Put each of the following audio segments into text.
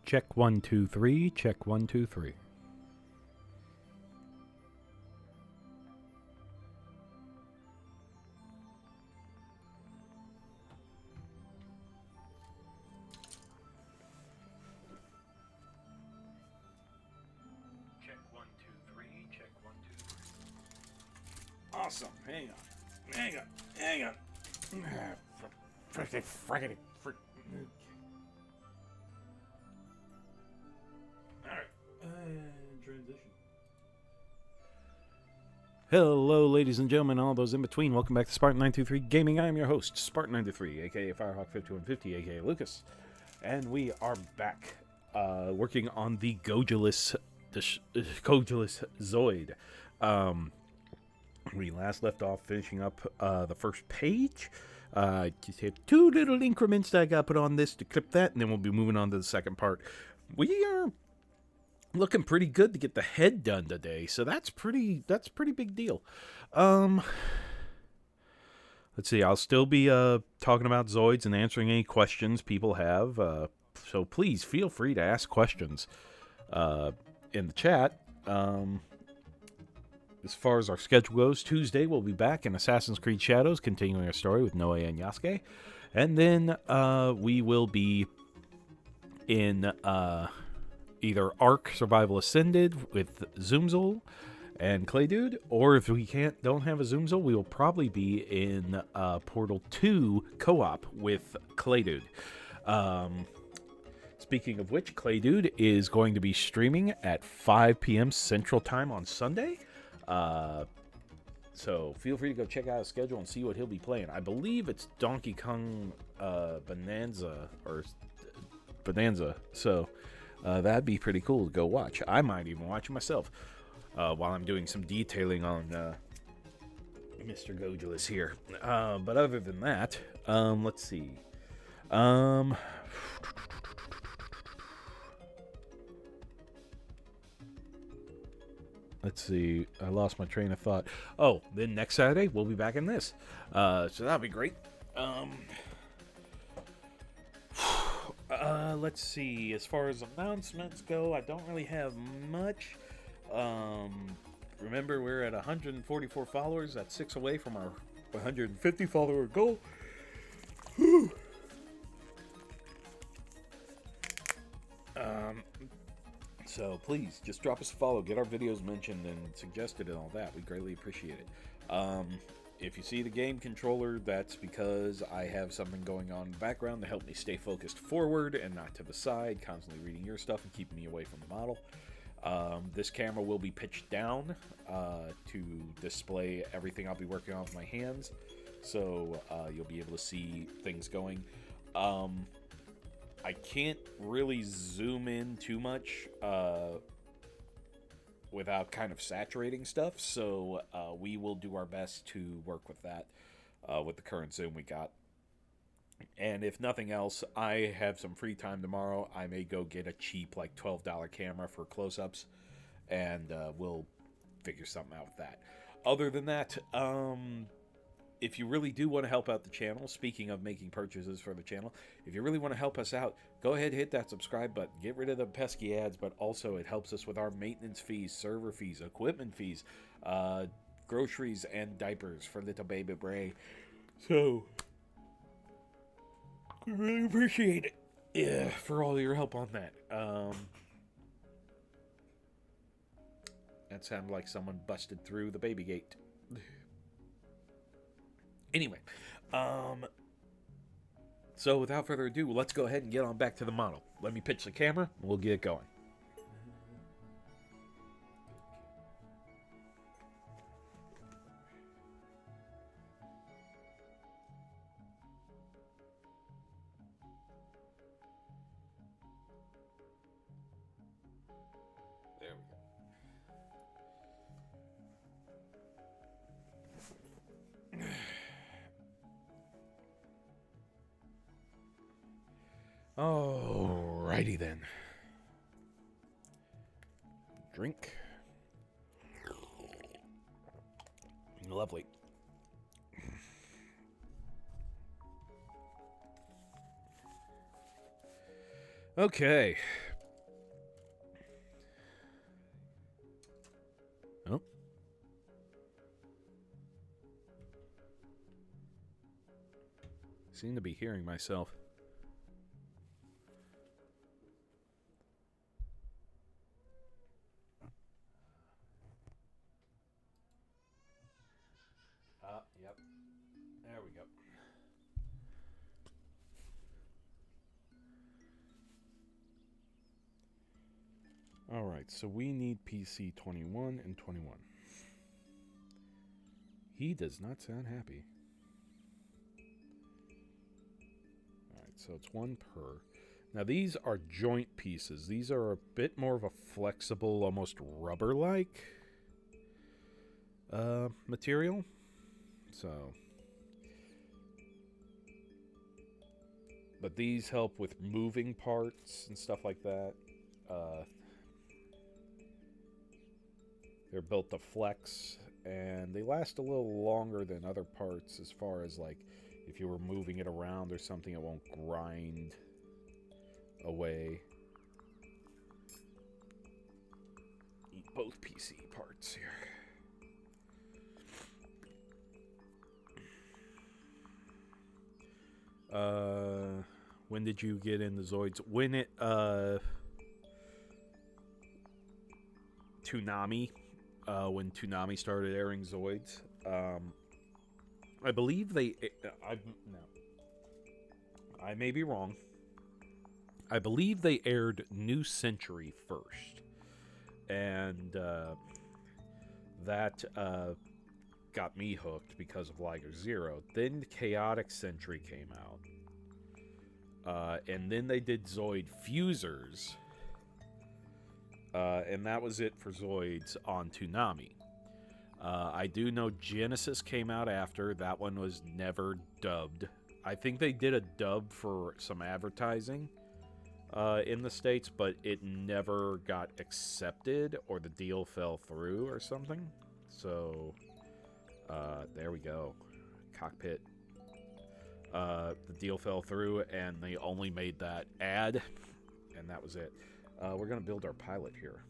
Check 1 2 3. Check 1 2 3. Check 1 2 3. Check 1 2 3. Awesome. Hang on. Frickety. Alright. Transition. Hello, ladies and gentlemen, all those in between. Welcome back to Spartan 923 Gaming. I am your host, Spartan 923, aka Firehawk 5150, aka Lucas. And we are back working on the Gojulas Zoid. We last left off finishing up the first page. Just have two little increments that I got put on this to clip that, and then we'll be moving on to the second part. We are looking pretty good to get the head done today, so that's pretty big deal. Let's see, I'll still be talking about Zoids and answering any questions people have. So please feel free to ask questions in the chat. As far as our schedule goes, Tuesday we'll be back in Assassin's Creed Shadows, continuing our story with Noe and Yasuke. And then we will be in either Ark Survival Ascended with Zoomzul and Claydude, or if we don't have a Zoomzul, we will probably be in Portal 2 co-op with Claydude. Speaking of which, Claydude is going to be streaming at 5 p.m. Central Time on Sunday. So feel free to go check out his schedule and see what he'll be playing. I believe it's Donkey Kong Bonanza. So that'd be pretty cool to go watch. I might even watch it myself while I'm doing some detailing on Mr. Gojulas here. But other than that, let's see. Let's see. I lost my train of thought. Oh, then next Saturday we'll be back in this. So that'll be great. Let's see. As far as announcements go, I don't really have much. Remember, we're at 144 followers. That's 6 away from our 150 follower goal. So please, just drop us a follow, get our videos mentioned and suggested and all that. We greatly appreciate it. If you see the game controller, that's because I have something going on in the background to help me stay focused forward and not to the side, constantly reading your stuff and keeping me away from the model. This camera will be pitched down to display everything I'll be working on with my hands. So you'll be able to see things going. I can't really zoom in too much without kind of saturating stuff, so we will do our best to work with that with the current zoom we got. And if nothing else, I have some free time tomorrow. I may go get a cheap, like $12 camera for close-ups, and we'll figure something out with that. Other than that, if you really do want to help out the channel, speaking of making purchases for the channel, if you really want to help us out, go ahead and hit that subscribe button. Get rid of the pesky ads, but also it helps us with our maintenance fees, server fees, equipment fees, groceries, and diapers for little baby Bray. So, we really appreciate it. Yeah, for all your help on that. That sounded like someone busted through the baby gate. Anyway, so without further ado, let's go ahead and get on back to the model. Let me pitch the camera, and we'll get it going. There we go. Alrighty then. Drink. Lovely. Okay. Oh. Seem to be hearing myself. Yep. There we go. All right, so we need PC 21 and 21. He does not sound happy. All right, so it's one per. Now, these are joint pieces. These are a bit more of a flexible, almost rubber-like material. So, but these help with moving parts and stuff like that. They're built to flex, and they last a little longer than other parts as far as, like, if you were moving it around or something, it won't grind away. Eat both PC parts here. When did you get into Zoids? When it, Toonami, when Toonami started airing Zoids. I believe they, I may be wrong. I believe they aired New Century first. And, that, got me hooked because of Liger Zero. Then Chaotic Century came out. And then they did Zoid Fusers. And that was it for Zoids on Toonami. I do know Genesis came out after. That one was never dubbed. I think they did a dub for some advertising in the States, but it never got accepted or the deal fell through or something. So, there we go. Cockpit. The deal fell through, and they only made that ad, and that was it. We're going to build our pilot here.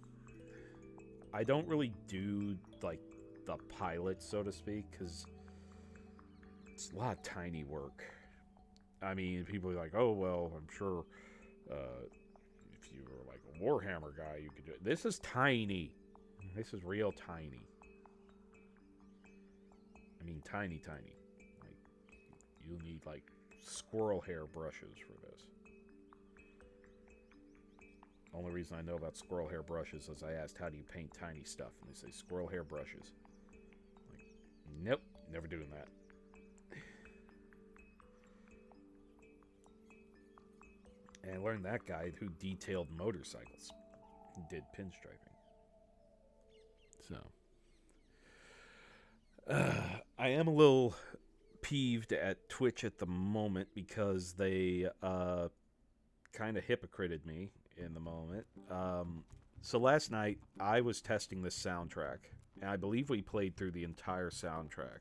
I don't really do, like, the pilot, so to speak, because it's a lot of tiny work. I mean, people are like, oh, well, I'm sure if you were, like, a Warhammer guy, you could do it. This is tiny. This is real tiny. I mean, tiny, tiny. Like, you'll need, like, squirrel hair brushes for this. Only reason I know about squirrel hair brushes is I asked, how do you paint tiny stuff? And they say, squirrel hair brushes. Like, nope, never doing that. And I learned that guy who detailed motorcycles. He did pinstriping. So. I am a little peeved at Twitch at the moment because they kind of hypocrited me in the moment. So last night, I was testing this soundtrack, and I believe we played through the entire soundtrack.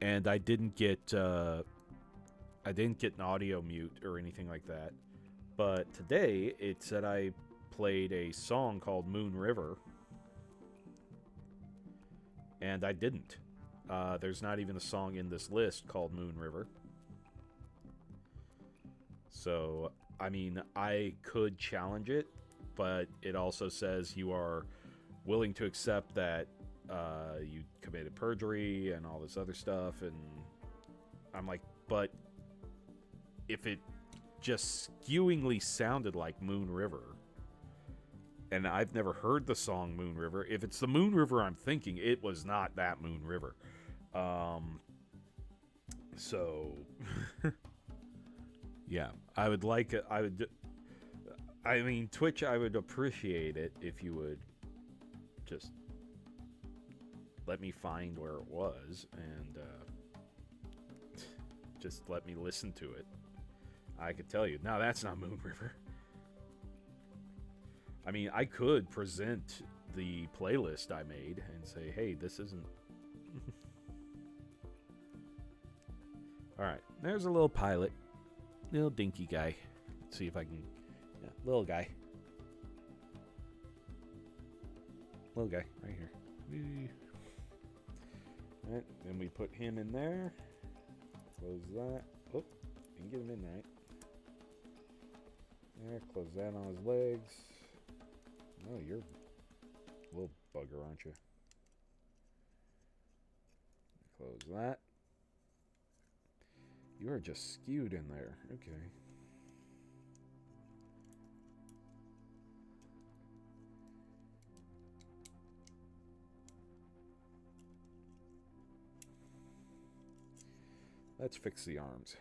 And I didn't get an audio mute or anything like that. But today, it said I played a song called Moon River, and I didn't. There's not even a song in this list called Moon River. So, I mean, I could challenge it, but it also says you are willing to accept that you committed perjury and all this other stuff. And I'm like, but if it just skewingly sounded like Moon River, and I've never heard the song Moon River, if it's the Moon River I'm thinking, it was not that Moon River. So... Yeah, I would like it. I mean, Twitch, I would appreciate it if you would just let me find where it was and just let me listen to it. I could tell you, no, that's not Moon River. I mean, I could present the playlist I made and say, hey, this isn't... Alright, there's a little pilot. Little dinky guy. Let's see if I can... Yeah, little guy. little guy, right here. Whee. Alright, then we put him in there. Close that. Oh, didn't get him in right. There, close that on his legs. Oh, you're a little bugger, aren't you? Close that. You are just skewed in there. Okay. Let's fix the arms.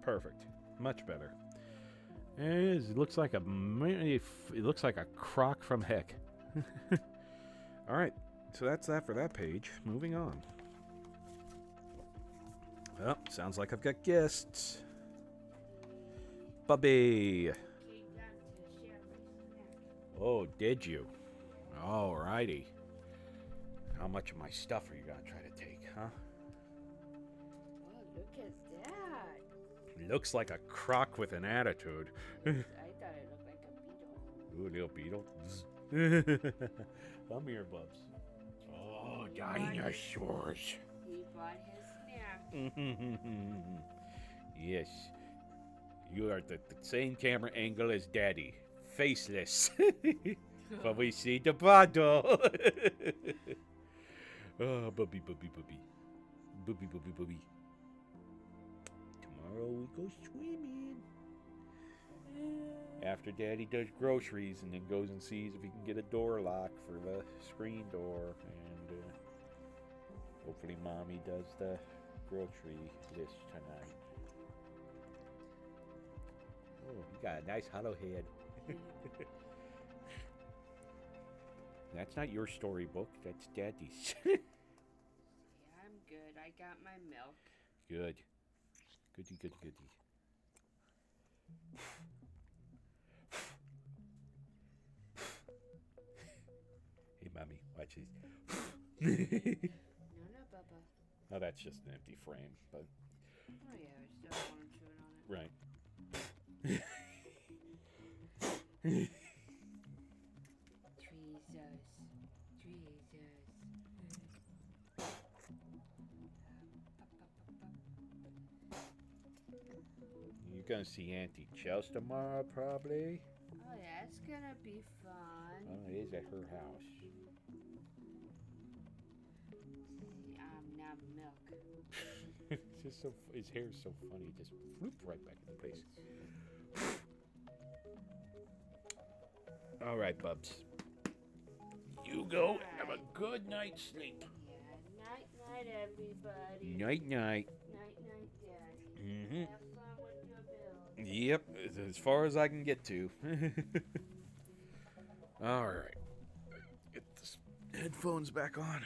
Perfect. Much better. It looks like a croc from heck. All right. So that's that for that page. Moving on. Well, sounds like I've got guests. Bubby. Oh, did you? All righty. How much of my stuff are you going to try to take, huh? Oh, look at that. Looks like a croc with an attitude. I thought it looked like a beetle. Ooh, little beetle. Come here, Bubs. Oh, dinosaurs. He bought his snack. Yes. You are the same camera angle as Daddy. Faceless. But we see the bottle. Oh, Bubby, Bubby, Bubby. Bubby, Bubby, Bubby. Tomorrow we go swimming. After Daddy does groceries and then goes and sees if he can get a door lock for the screen door. And hopefully Mommy does the grocery list tonight. Oh, you got a nice hollow head. That's not your storybook. That's Daddy's. Yeah, I'm good. I got my milk. Good. Goody, goody, goody. Hey, Mommy, watch this. No, Bubba. Oh, that's just an empty frame, but... Oh, yeah, I still want him chewing on it. Right. You're gonna see Auntie Chels tomorrow, probably. Oh, that's gonna be fun. Oh, it is at her house. Now milk. It's just so... His hair's so funny. Just floop right back into place. All right, Bubs. You go. Have a good night's sleep. Yeah, night, everybody. Night, night. Night, Daddy. Mm-hmm. Have fun with your build. Yep, as far as I can get to. All right. Get the headphones back on.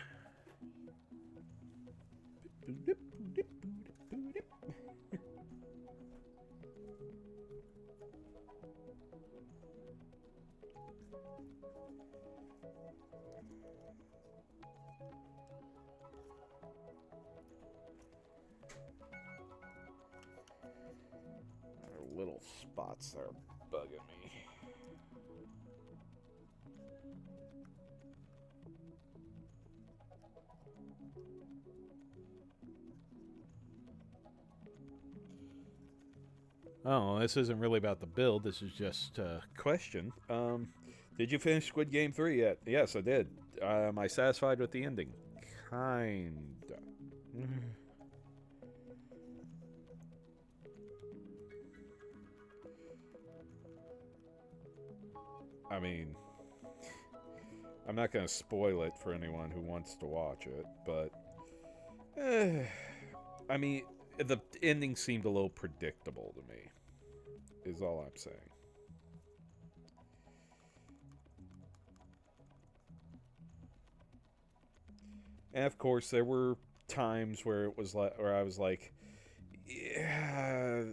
Little spots that are bugging me. Oh, this isn't really about the build. This is just a question. Did you finish Squid Game 3 yet? Yes, I did. Am I satisfied with the ending? Kinda. I mean, I'm not going to spoil it for anyone who wants to watch it, but I mean, the ending seemed a little predictable to me, is all I'm saying. And of course, there were times where it was like, where I was like, yeah,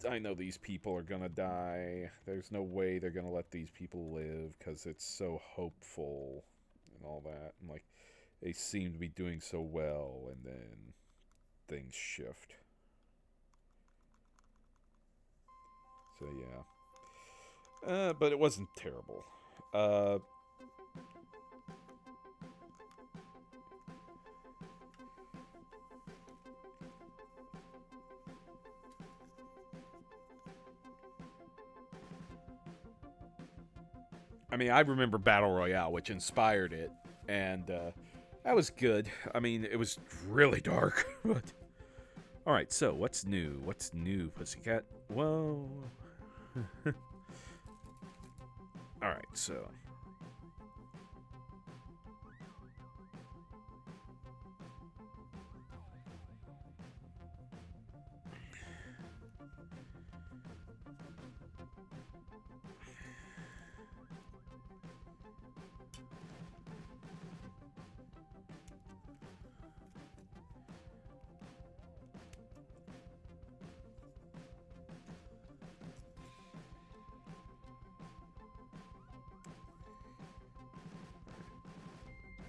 I know these people are gonna die. There's no way they're gonna let these people live because it's so hopeful and all that. And like, they seem to be doing so well, and then things shift. So yeah, but it wasn't terrible. Uh, I mean, I remember Battle Royale, which inspired it, and that was good. I mean, it was really dark, but all right. So what's new? What's new, Pussycat? Whoa. All right, so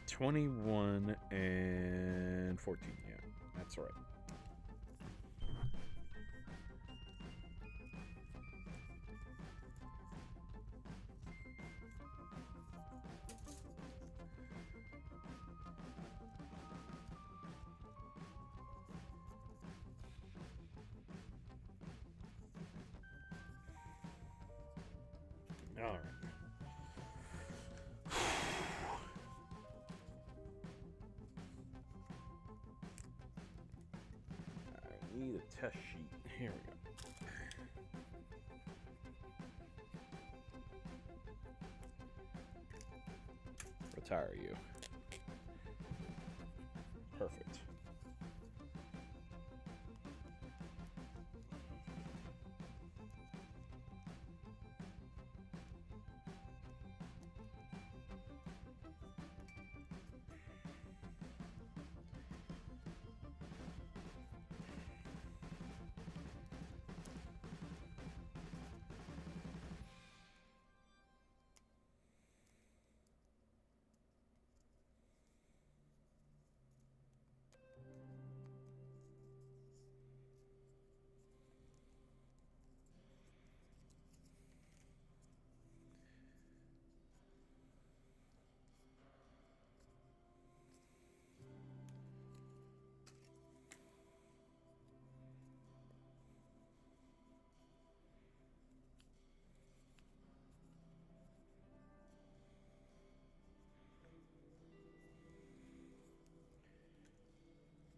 21 and 14. Yeah, that's right. All right. I need a test sheet. Here we go. Retire you. Perfect.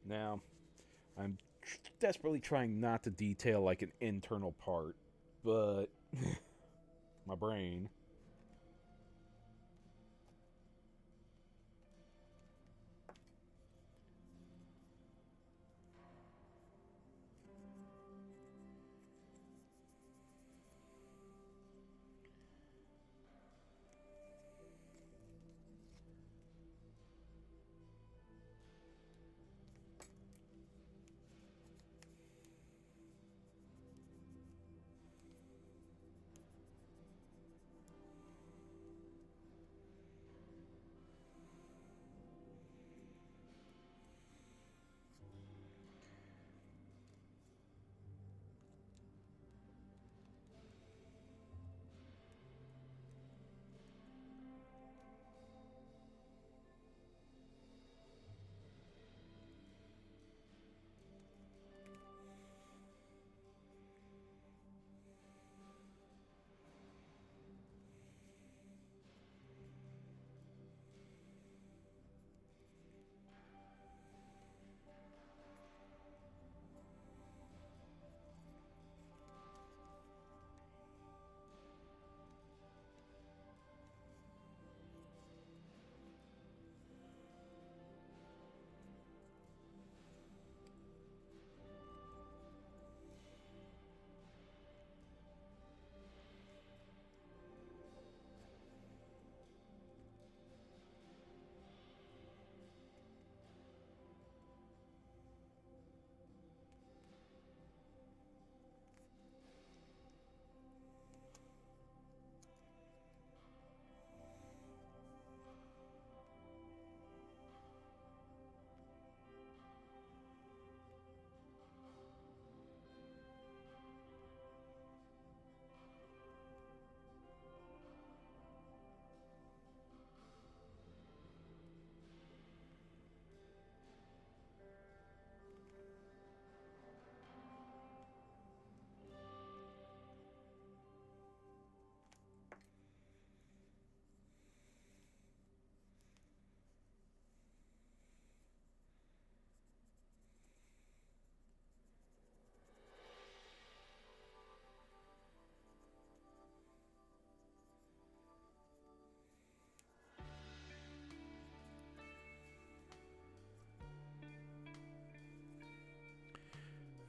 Now, I'm desperately trying not to detail like an internal part, but my brain.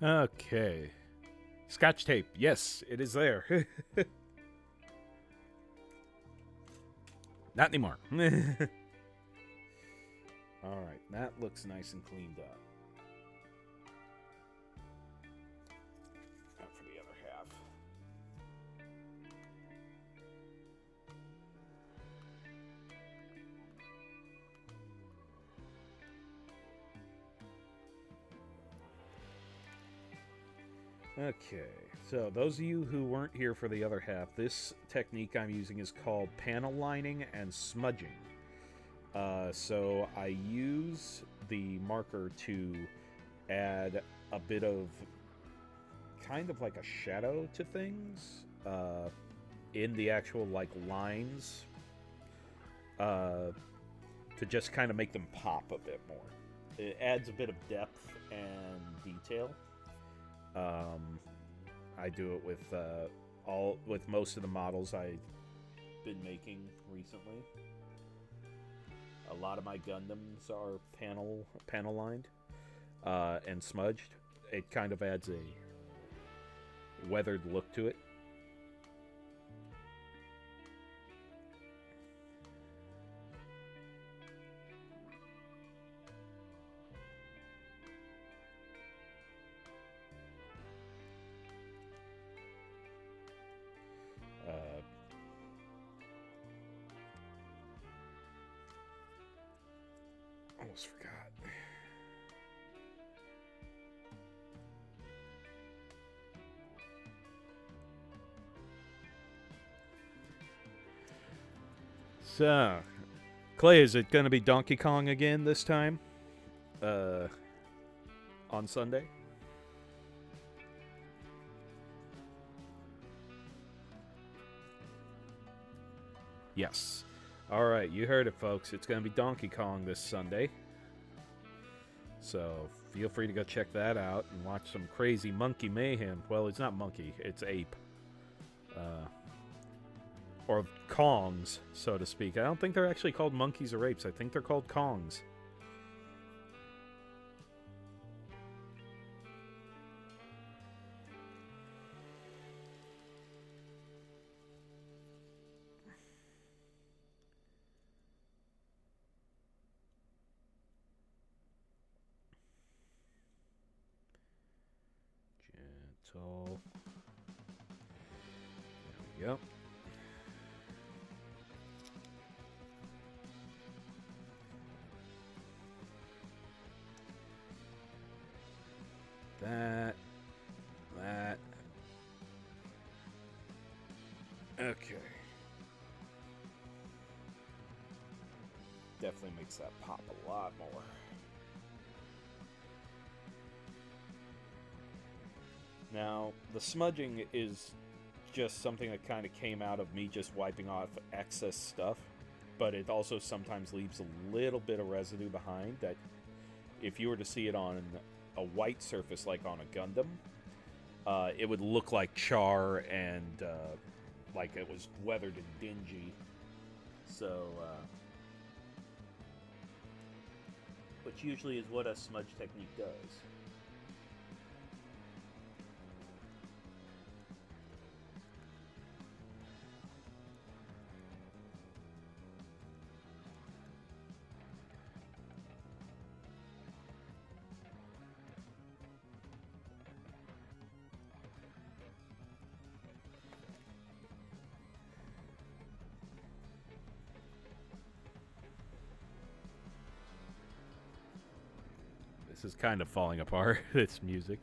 Okay. Scotch tape. Yes, it is there. Not anymore. All right, that looks nice and cleaned up. Now for the other half. Okay, so those of you who weren't here for the other half, this technique I'm using is called panel lining and smudging. So I use the marker to add a bit of kind of like a shadow to things in the actual like lines to just kind of make them pop a bit more. It adds a bit of depth and detail. I do it with most of the models I've been making recently. A lot of my Gundams are panel lined and smudged. It kind of adds a weathered look to it. Almost forgot. So, Clay, is it going to be Donkey Kong again this time? On Sunday? Yes. All right, you heard it, folks. It's going to be Donkey Kong this Sunday. So feel free to go check that out and watch some crazy monkey mayhem. Well, it's not monkey, it's ape. Or Kongs, so to speak. I don't think they're actually called monkeys or apes. I think they're called Kongs. Gentle. There we go. That. Okay. Definitely makes that pop a lot more. Now, the smudging is just something that kind of came out of me just wiping off excess stuff, but it also sometimes leaves a little bit of residue behind that if you were to see it on a white surface like on a Gundam, it would look like char and like it was weathered and dingy. So, which usually is what a smudge technique does. This is kind of falling apart, this music.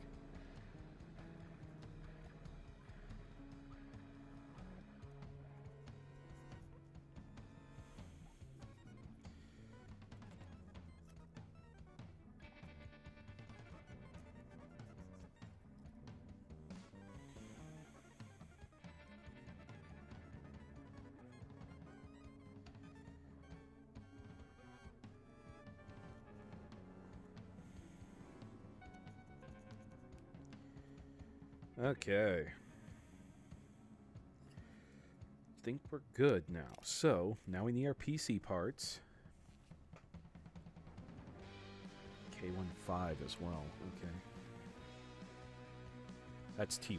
Okay. Think we're good now. So, now we need our PC parts. K15 as well. Okay. That's T1.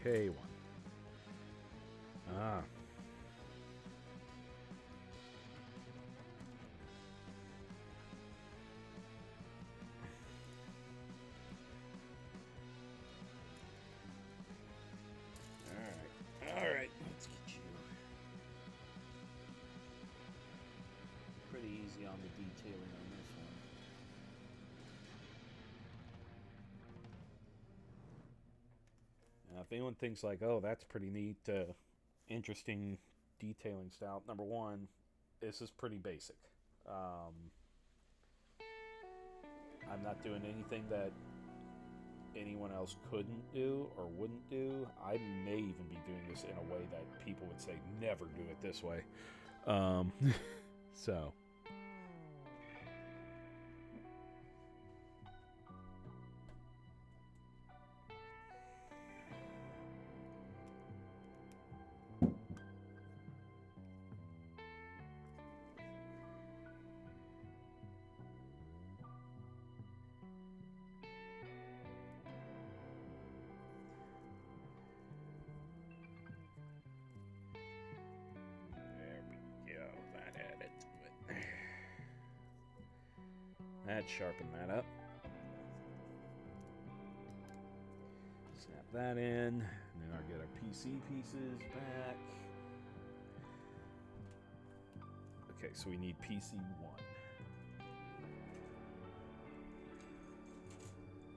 K1. Ah. All right. Let's get you. Pretty easy on the detailing on this one. If anyone thinks like, oh, that's pretty neat, interesting detailing style. Number one, this is pretty basic. I'm not doing anything that anyone else couldn't do or wouldn't do. I may even be doing this in a way that people would say never do it this way. So. That added to it. That sharpened that up. Snap that in. Now I'll get our PC pieces back. Okay, so we need PC1.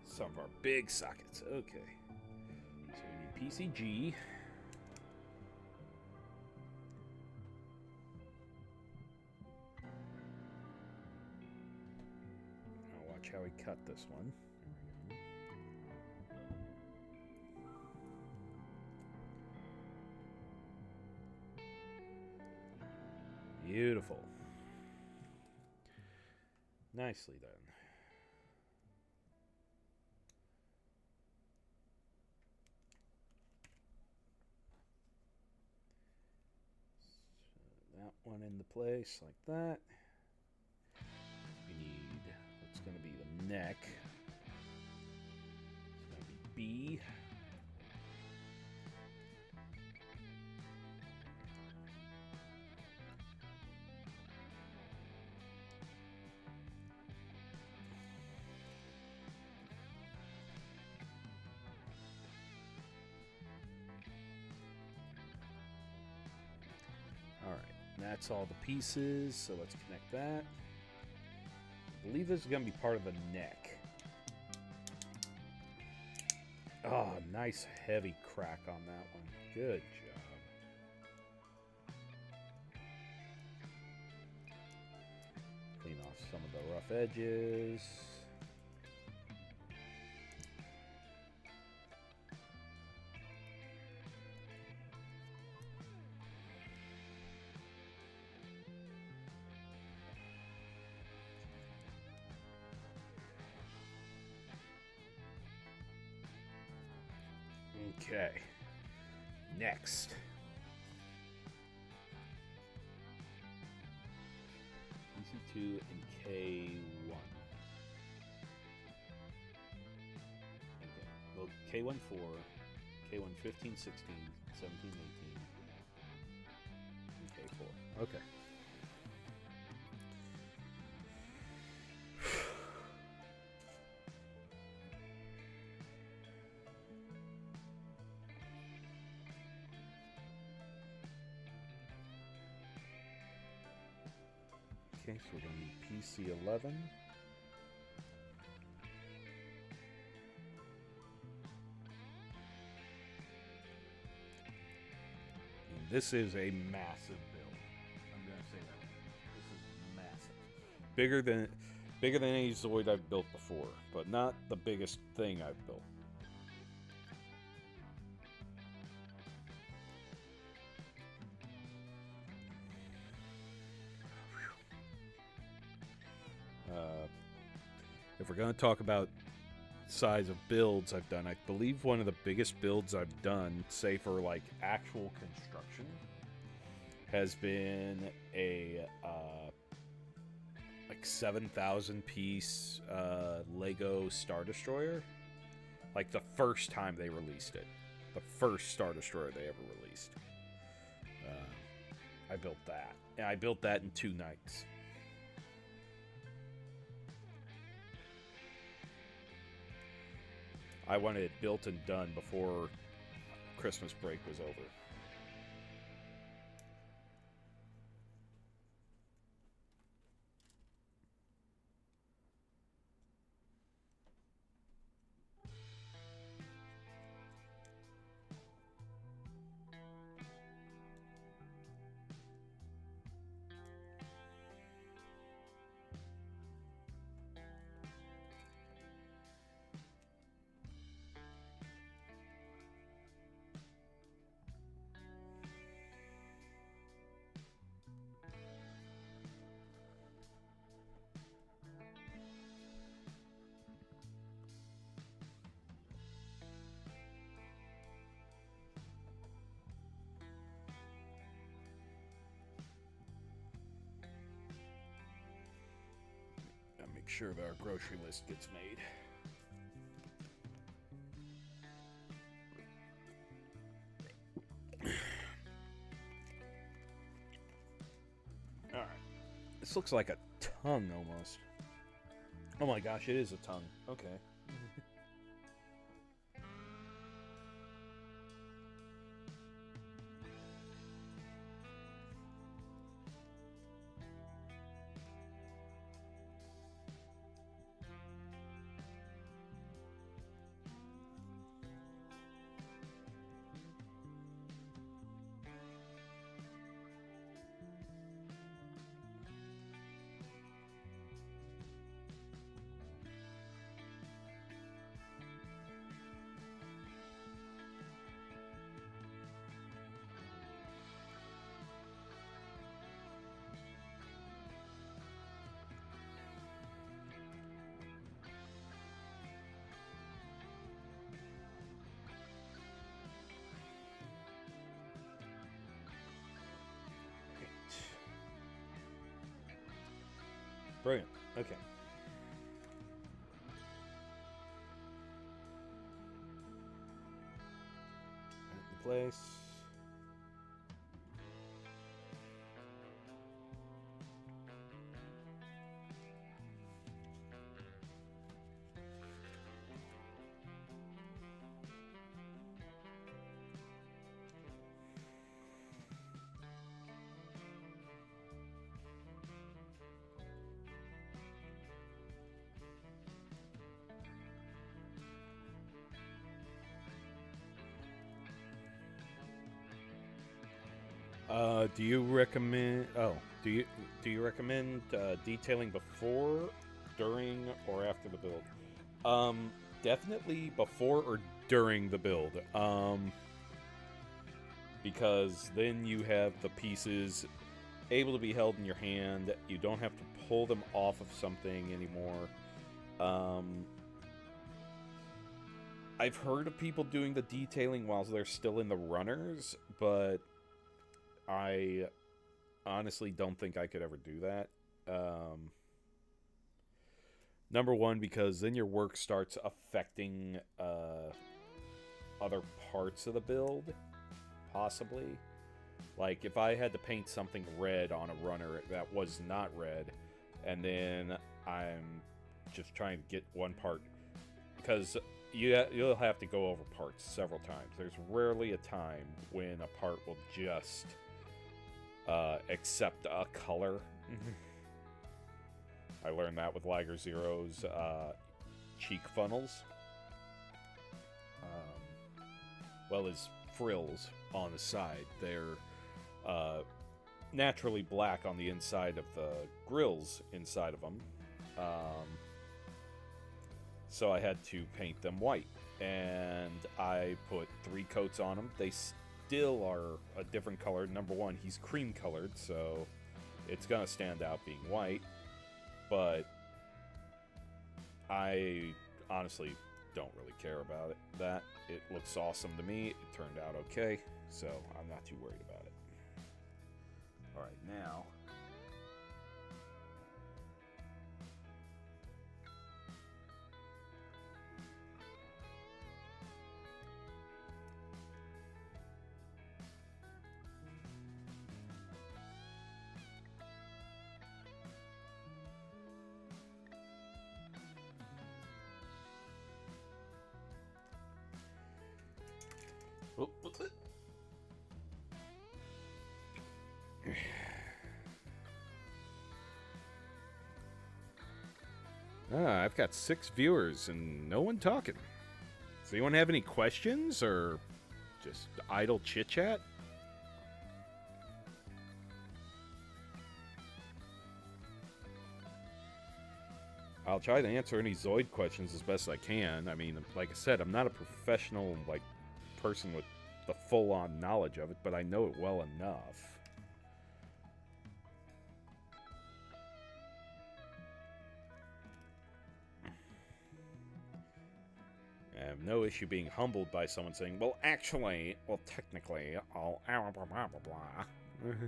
Some of our big sockets. Okay. So we need PCG. Now watch how we cut this one. Beautiful. Nicely done. So that one into place like that. We need what's going to be the neck. It's going to be B. Alright, that's all the pieces, so let's connect that. I believe this is going to be part of the neck. Oh, nice heavy crack on that one. Good job. Clean off some of the rough edges. Okay. Next. PC2 and K1. Okay. Well, K1 4, K1 15, 16, 17, 18, and K4. Okay. Okay, so we're going to need PC11. And this is a massive build. I'm going to say that. This is massive. Bigger than any Zoid I've built before, but not the biggest thing I've built. If we're going to talk about size of builds I've done, I believe one of the biggest builds I've done, say for like actual construction, has been a like 7,000 piece Lego Star Destroyer. Like the first time they released it. The first Star Destroyer they ever released. I built that. And I built that in 2 nights. I wanted it built and done before Christmas break was over. Make sure that our grocery list gets made. Alright. This looks like a tongue almost. Oh my gosh, it is a tongue. Okay. Brilliant. Okay. In place. Do you recommend? Oh, do you recommend detailing before, during, or after the build? Definitely before or during the build. Because then you have the pieces able to be held in your hand. You don't have to pull them off of something anymore. I've heard of people doing the detailing while they're still in the runners, but I honestly don't think I could ever do that. Number one, because then your work starts affecting other parts of the build, possibly. Like, if I had to paint something red on a runner that was not red, and then I'm just trying to get one part, because you'll have to go over parts several times. There's rarely a time when a part will just accept a color. I learned that with Liger Zero's cheek funnels. Well as frills on the side. They're naturally black on the inside of the grills inside of them. So I had to paint them white. And I put 3 coats on them. They still are a different color. Number one, he's cream colored, so it's going to stand out being white. But I honestly don't really care about that. It looks awesome to me. It turned out okay, so I'm not too worried about it. All right, now I've got 6 viewers and no one talking. Does anyone have any questions or just idle chit chat? I'll try to answer any Zoid questions as best I can. I mean, like I said, I'm not a professional person with the full-on knowledge of it, but I know it well enough. I have no issue being humbled by someone saying, well, actually, well, technically, I'll blah, blah, blah, blah. There we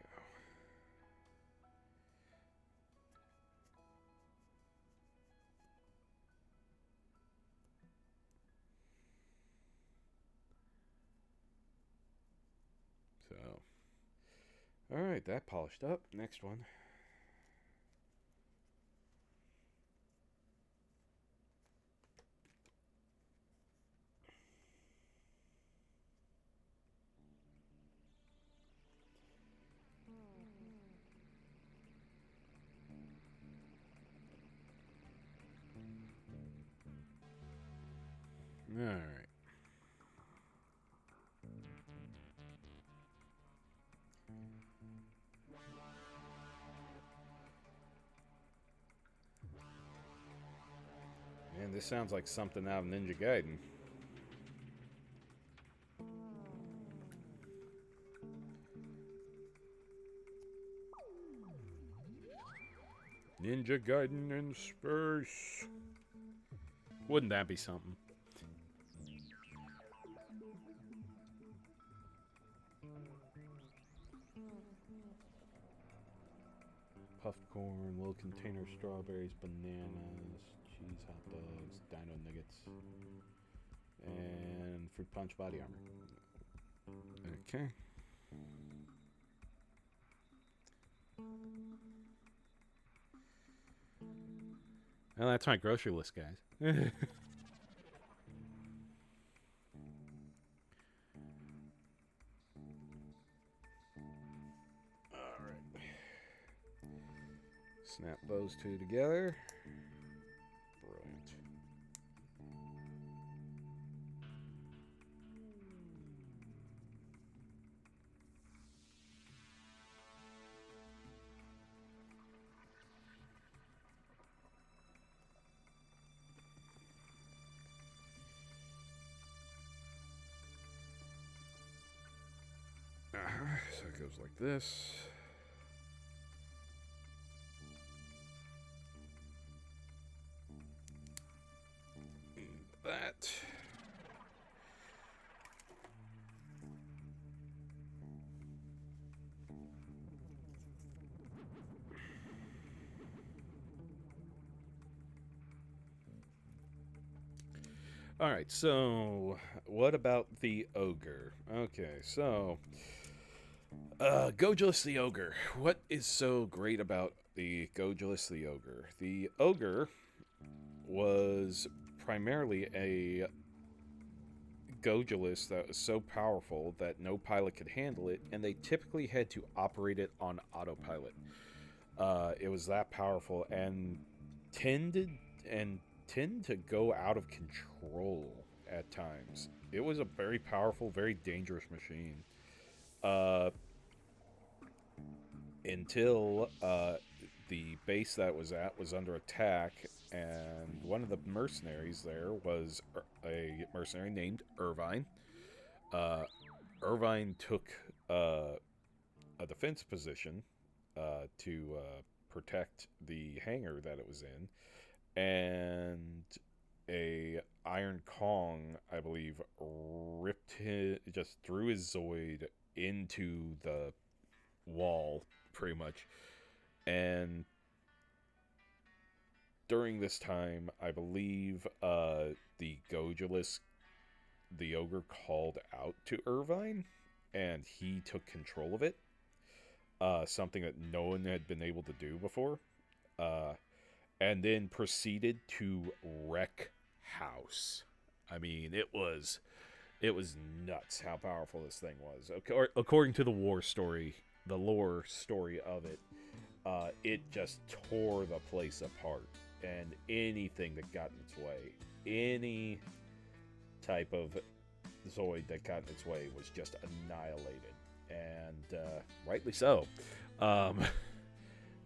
go. So, all right, that polished up. Next one. All right. Man, this sounds like something out of Ninja Gaiden. Ninja Gaiden in space. Wouldn't that be something? Puffed corn, little container strawberries, bananas, cheese, hot dogs, dino nuggets, and fruit punch body armor. Okay. Well, that's my grocery list, guys. Alright. Snap those two together. Brilliant. So it goes like this. That. Alright, so what about the ogre? Okay, so Gojulas the ogre. What is so great about the Gojulas the ogre? The ogre was primarily a Gojulas that was so powerful that no pilot could handle it, and they typically had to operate it on autopilot. It was that powerful and tended and tend to go out of control at times. It was a very powerful, very dangerous machine. Uh, until the base that was at was under attack, and one of the mercenaries there was a mercenary named Irvine. Uh, Irvine took a defense position to protect the hangar that it was in, and a Iron Kong, I believe, just threw his Zoid into the wall, pretty much. And during this time, I believe the Gojulas, the ogre, called out to Irvine, and he took control of it. Something that no one had been able to do before. And then proceeded to wreck house. I mean, it was It was nuts how powerful this thing was. According to the lore story of it, it just tore the place apart, and anything that got in its way, any type of Zoid that got in its way was just annihilated, and rightly so. Um,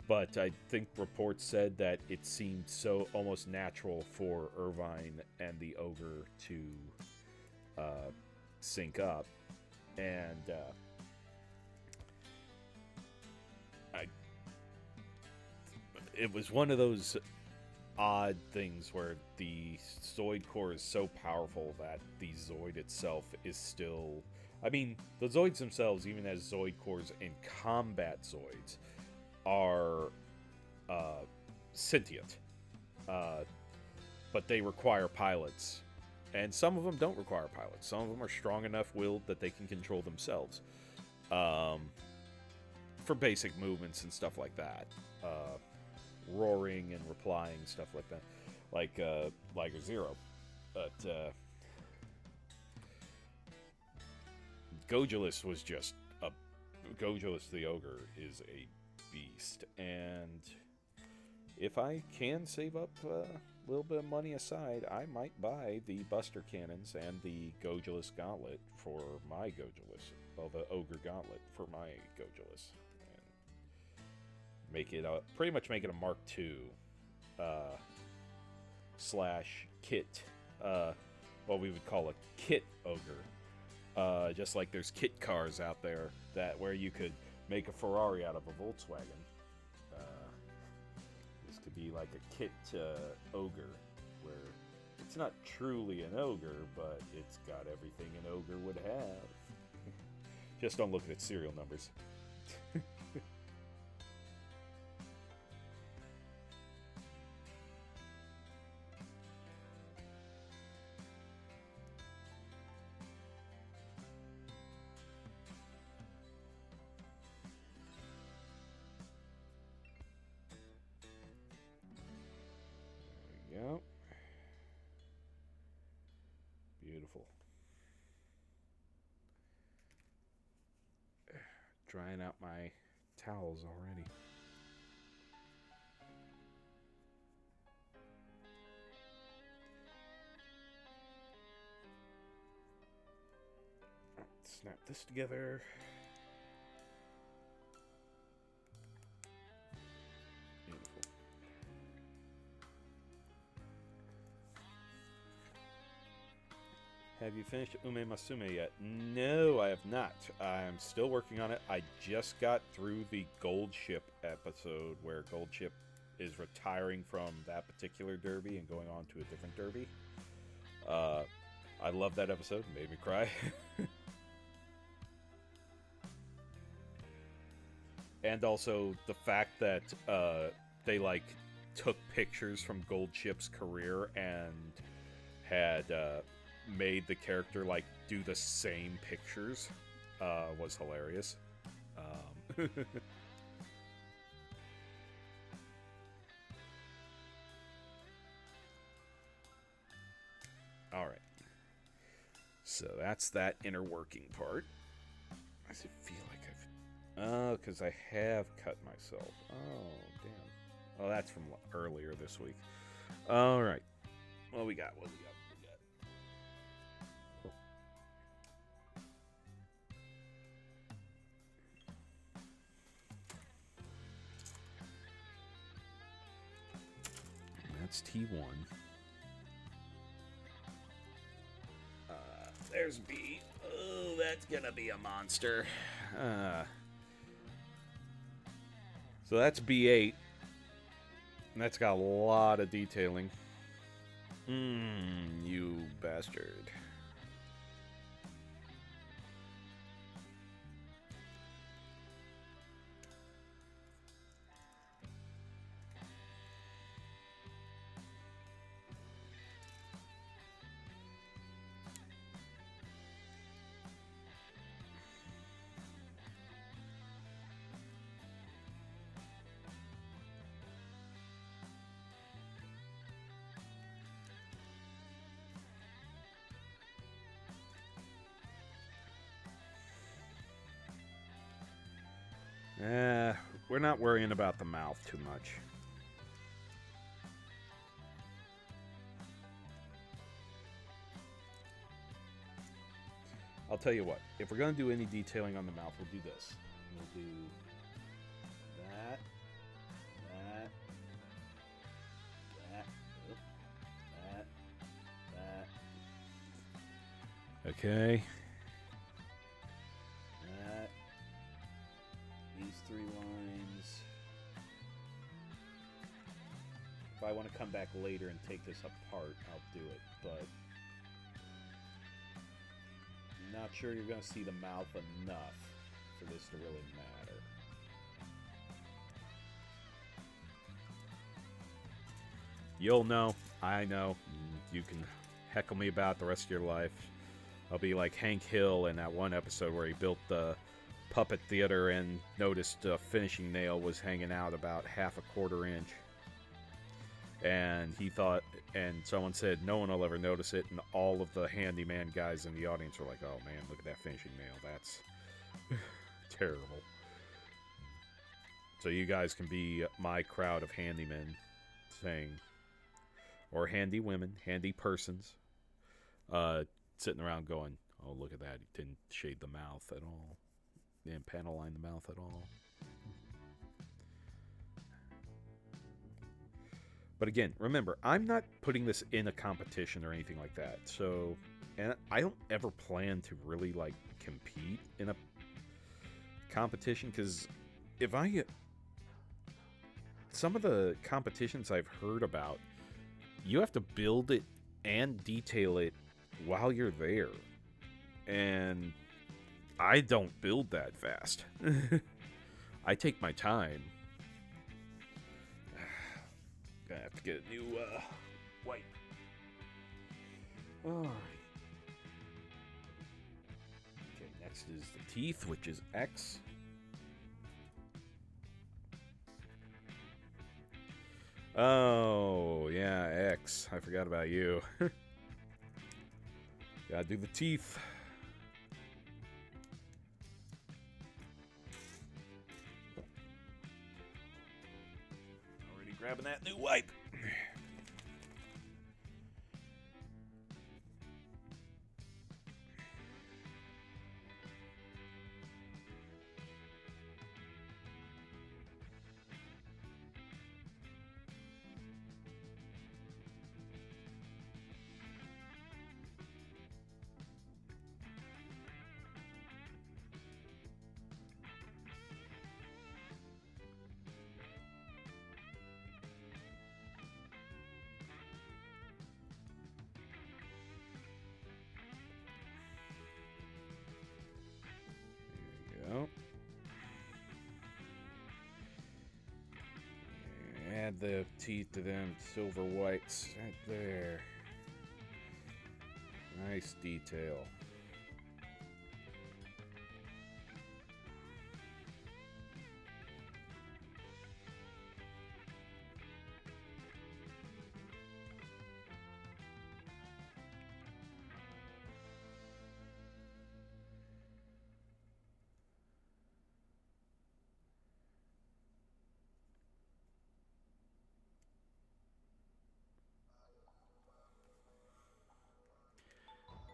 but I think reports said that it seemed so almost natural for Irvine and the ogre to sync up, and it was one of those odd things where the Zoid core is so powerful that the Zoid itself is still. I mean, the Zoids themselves, even as Zoid cores and combat Zoids, are sentient, but they require pilots, and some of them don't require pilots. Some of them are strong enough willed that they can control themselves for basic movements and stuff like that. Roaring and replying, stuff like that, like Liger Zero. But Gojulas was just a Gojulus the Ogre is a beast, and if I can save up a little bit of money aside, I might buy the Buster Cannons and the Gojulus Gauntlet for my Gojulus. Well, the Ogre Gauntlet for my Gojulus. Make it pretty much make it a Mark II slash kit, what we would call a kit ogre. Just like there's kit cars out there that where you could make a Ferrari out of a Volkswagen. This could be like a kit ogre, where it's not truly an ogre, but it's got everything an ogre would have. Just don't look at its serial numbers. Yep. Beautiful. Drying out my towels already. Snap this together. Have you finished Ume Masume yet? No, I have not. I'm still working on it. I just got through the Gold Ship episode where Gold Ship is retiring from that particular derby and going on to a different derby. I love that episode. It made me cry. And also the fact that they took pictures from Gold Ship's career and had made the character do the same pictures was hilarious. All right, so that's that inner working part. Does it feel like because I have cut myself. Oh damn. Oh, that's from earlier this week. All right, what we got? That's T1. There's B. Oh, that's gonna be a monster. So that's B8. And that's got a lot of detailing. You bastard. We're not worrying about the mouth too much. I'll tell you what, if we're going to do any detailing on the mouth, we'll do this. We'll do that, that, that, that, that. Okay. That. These 3 lines. If I want to come back later and take this apart, I'll do it, but not sure you're going to see the mouth enough for this to really matter. You'll know. I know. You can heckle me about the rest of your life. I'll be like Hank Hill in that one episode where he built the puppet theater and noticed a finishing nail was hanging out about 1/4 inch. And he thought, and someone said, no one will ever notice it. And all of the handyman guys in the audience were like, oh man, look at that finishing nail. That's terrible. So you guys can be my crowd of handymen saying, or handy women, handy persons, sitting around going, oh, look at that. He didn't shade the mouth at all. Didn't panel line the mouth at all. But again, remember, I'm not putting this in a competition or anything like that. So, and I don't ever plan to really, like, compete in a competition. Because if I get... Some of the competitions I've heard about, you have to build it and detail it while you're there. And I don't build that fast. I take my time. Gonna have to get a new wipe. Alright. Okay, next is the teeth, which is X. Oh, yeah, X. I forgot about you. Gotta do the teeth. Already grabbing that new wipe. Go. Add the teeth to them silver whites right there. Nice detail.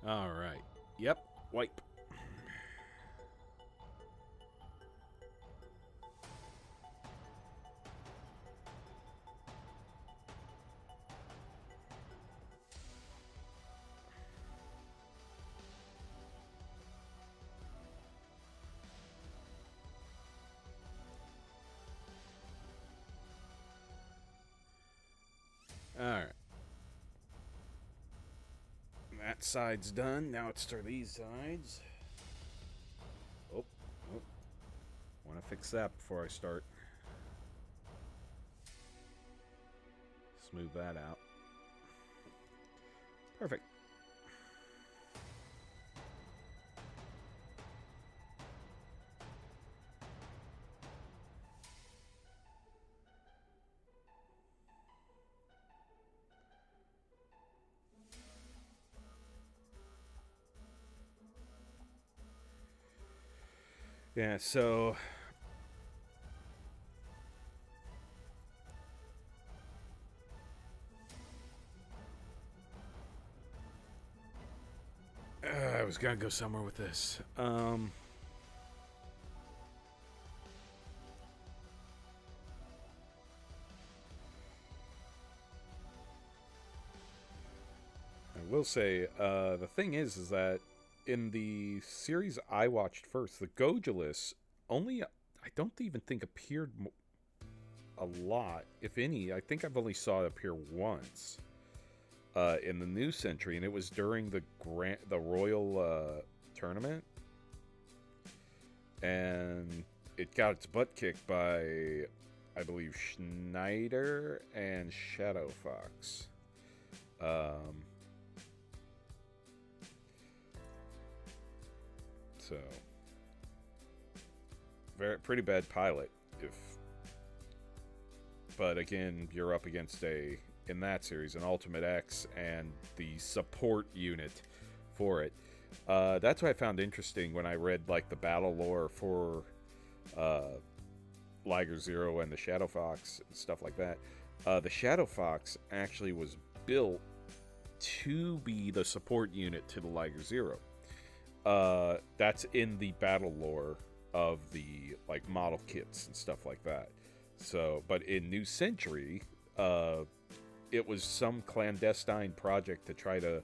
All right. Yep. Wipe. All right. That side's done. Now let's start these sides. Oh. Want to fix that before I start. Smooth that out. Perfect. Yeah, so was gonna go somewhere with this. I will say, the thing is that in the series I watched first, the Gojulas only, I don't even think appeared a lot, if any. I think I've only saw it appear once in the new century, and it was during the royal tournament, and it got its butt kicked by, I believe, Schneider and Shadow Fox. So, pretty bad pilot. But again, you're up against in that series, an Ultimate X and the support unit for it. That's what I found interesting when I read like the battle lore for Liger Zero and the Shadow Fox and stuff like that. The Shadow Fox actually was built to be the support unit to the Liger Zero. That's in the battle lore of the like model kits and stuff like that. So, but in New Century, it was some clandestine project to try to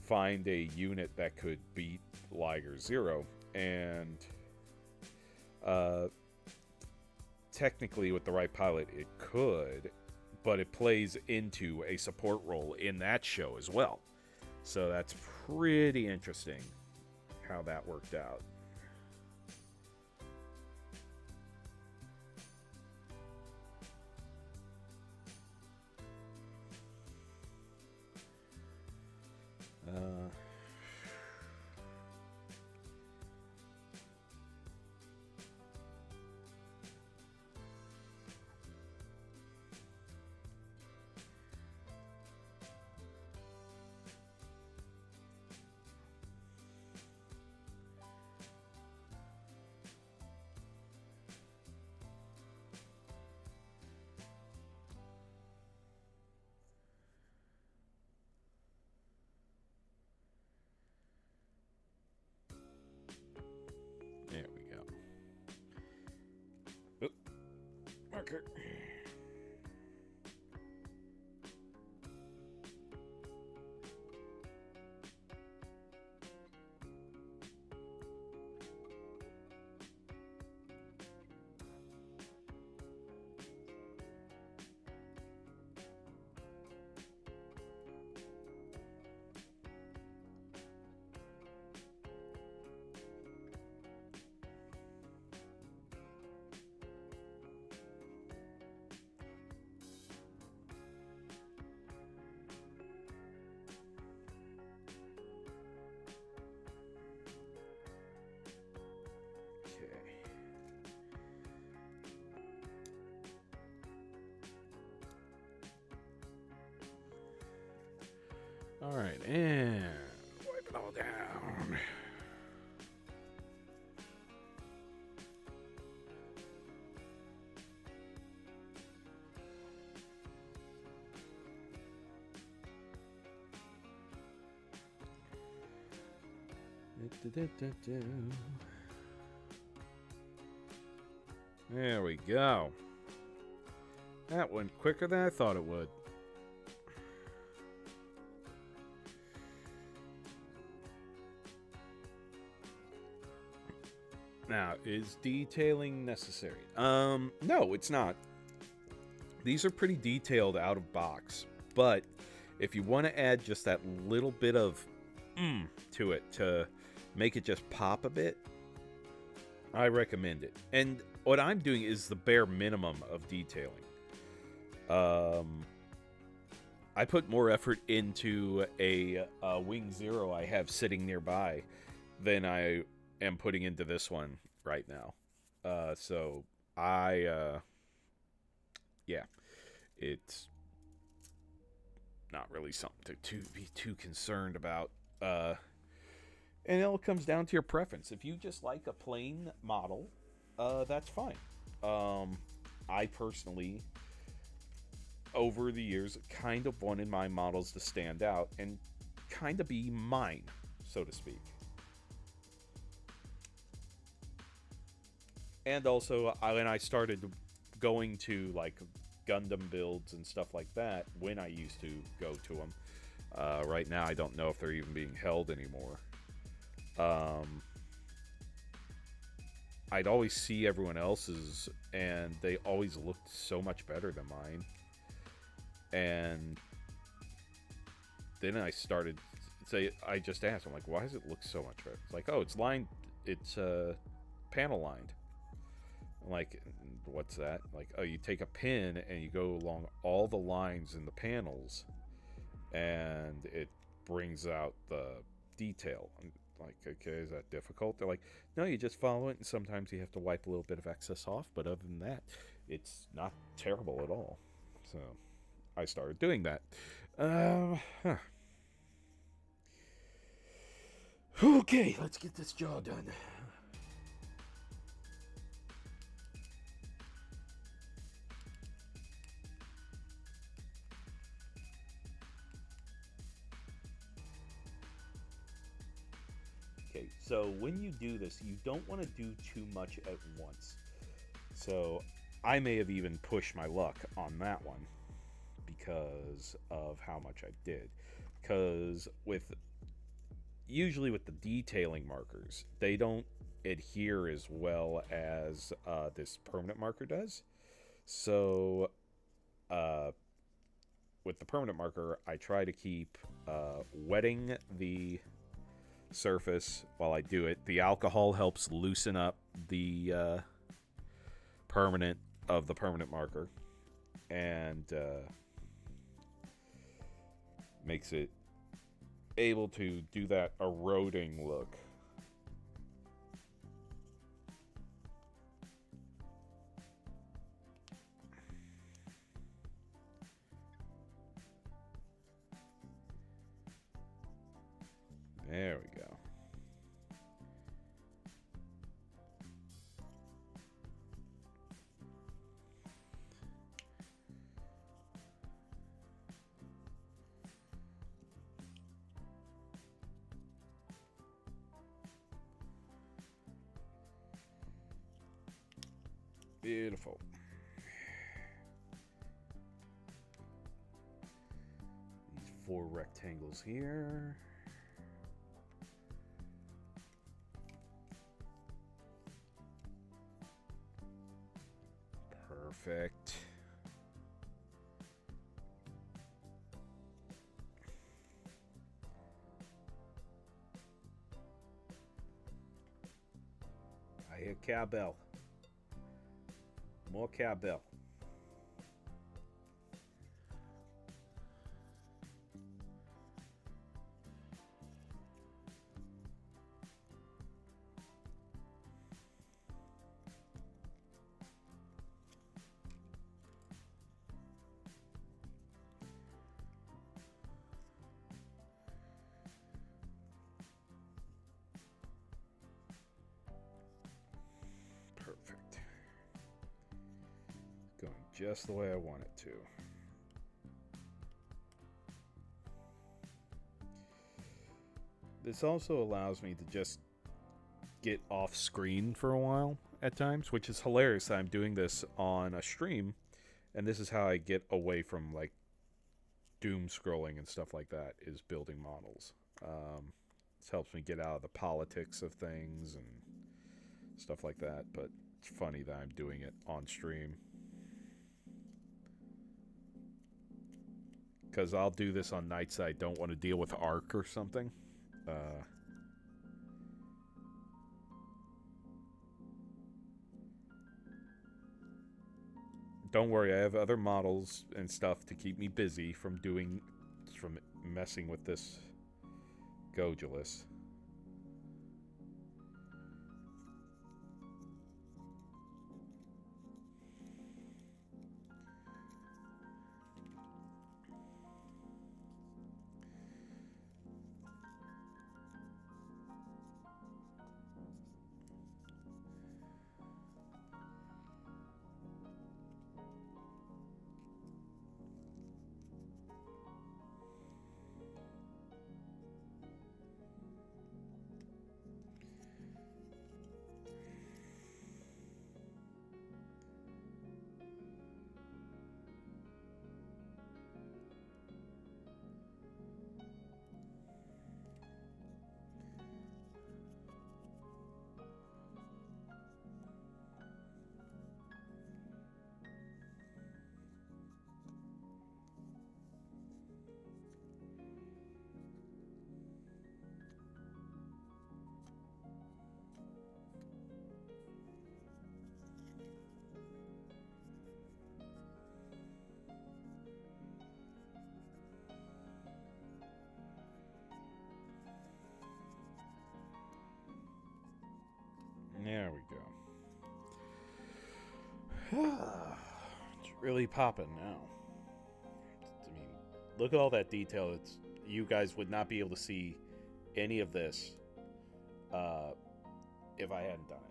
find a unit that could beat Liger Zero, and technically with the right pilot it could, but it plays into a support role in that show as well. So that's pretty interesting how that worked out. There we go. Oop. Marker. All right, and wipe it all down. There we go. That went quicker than I thought it would. Now, is detailing necessary? No, it's not. These are pretty detailed out of box, but if you want to add just that little bit of to it to make it just pop a bit, I recommend it. And what I'm doing is the bare minimum of detailing. I put more effort into a Wing Zero I have sitting nearby than I am putting into this one right now. So yeah, it's not really something to be too concerned about. And it all comes down to your preference. If you just like a plain model, that's fine. I personally, over the years, kind of wanted my models to stand out and kind of be mine, so to speak. And also, when I started going to like Gundam builds and stuff like that, when I used to go to them, right now I don't know if they're even being held anymore. Um, I'd always see everyone else's, and they always looked so much better than mine. And then I started I just asked, I'm like, why does it look so much better? It's like, oh, it's lined, it's panel lined. I'm like, what's that? Like, oh, you take a pin and you go along all the lines in the panels, and it brings out the detail. I'm like, okay, is that difficult? They're like, no, you just follow it, and sometimes you have to wipe a little bit of excess off, but other than that, it's not terrible at all. So I started doing that. Huh. Okay, let's get this jaw done. Okay, so when you do this, you don't want to do too much at once. So I may have even pushed my luck on that one because of how much I did. Because usually with the detailing markers, they don't adhere as well as this permanent marker does. So uh, with the permanent marker, I try to keep wetting the surface while I do it. The alcohol helps loosen up the permanent of the permanent marker, and makes it able to do that eroding look. There we go. Beautiful. These 4 rectangles here. Perfect. I hear cowbell. More cowbell. Perfect. Going just the way I want it to. This also allows me to just get off screen for a while at times, which is hilarious that I'm doing this on a stream, and this is how I get away from like doom scrolling and stuff like that, is building models. This helps me get out of the politics of things and stuff like that, but it's funny that I'm doing it on stream. Because I'll do this on nights that I don't want to deal with ARC or something. Don't worry, I have other models and stuff to keep me busy from messing with this Gojulas. There we go. It's really popping now. I mean, look at all that detail. It's you guys would not be able to see any of this uh, if I hadn't done it.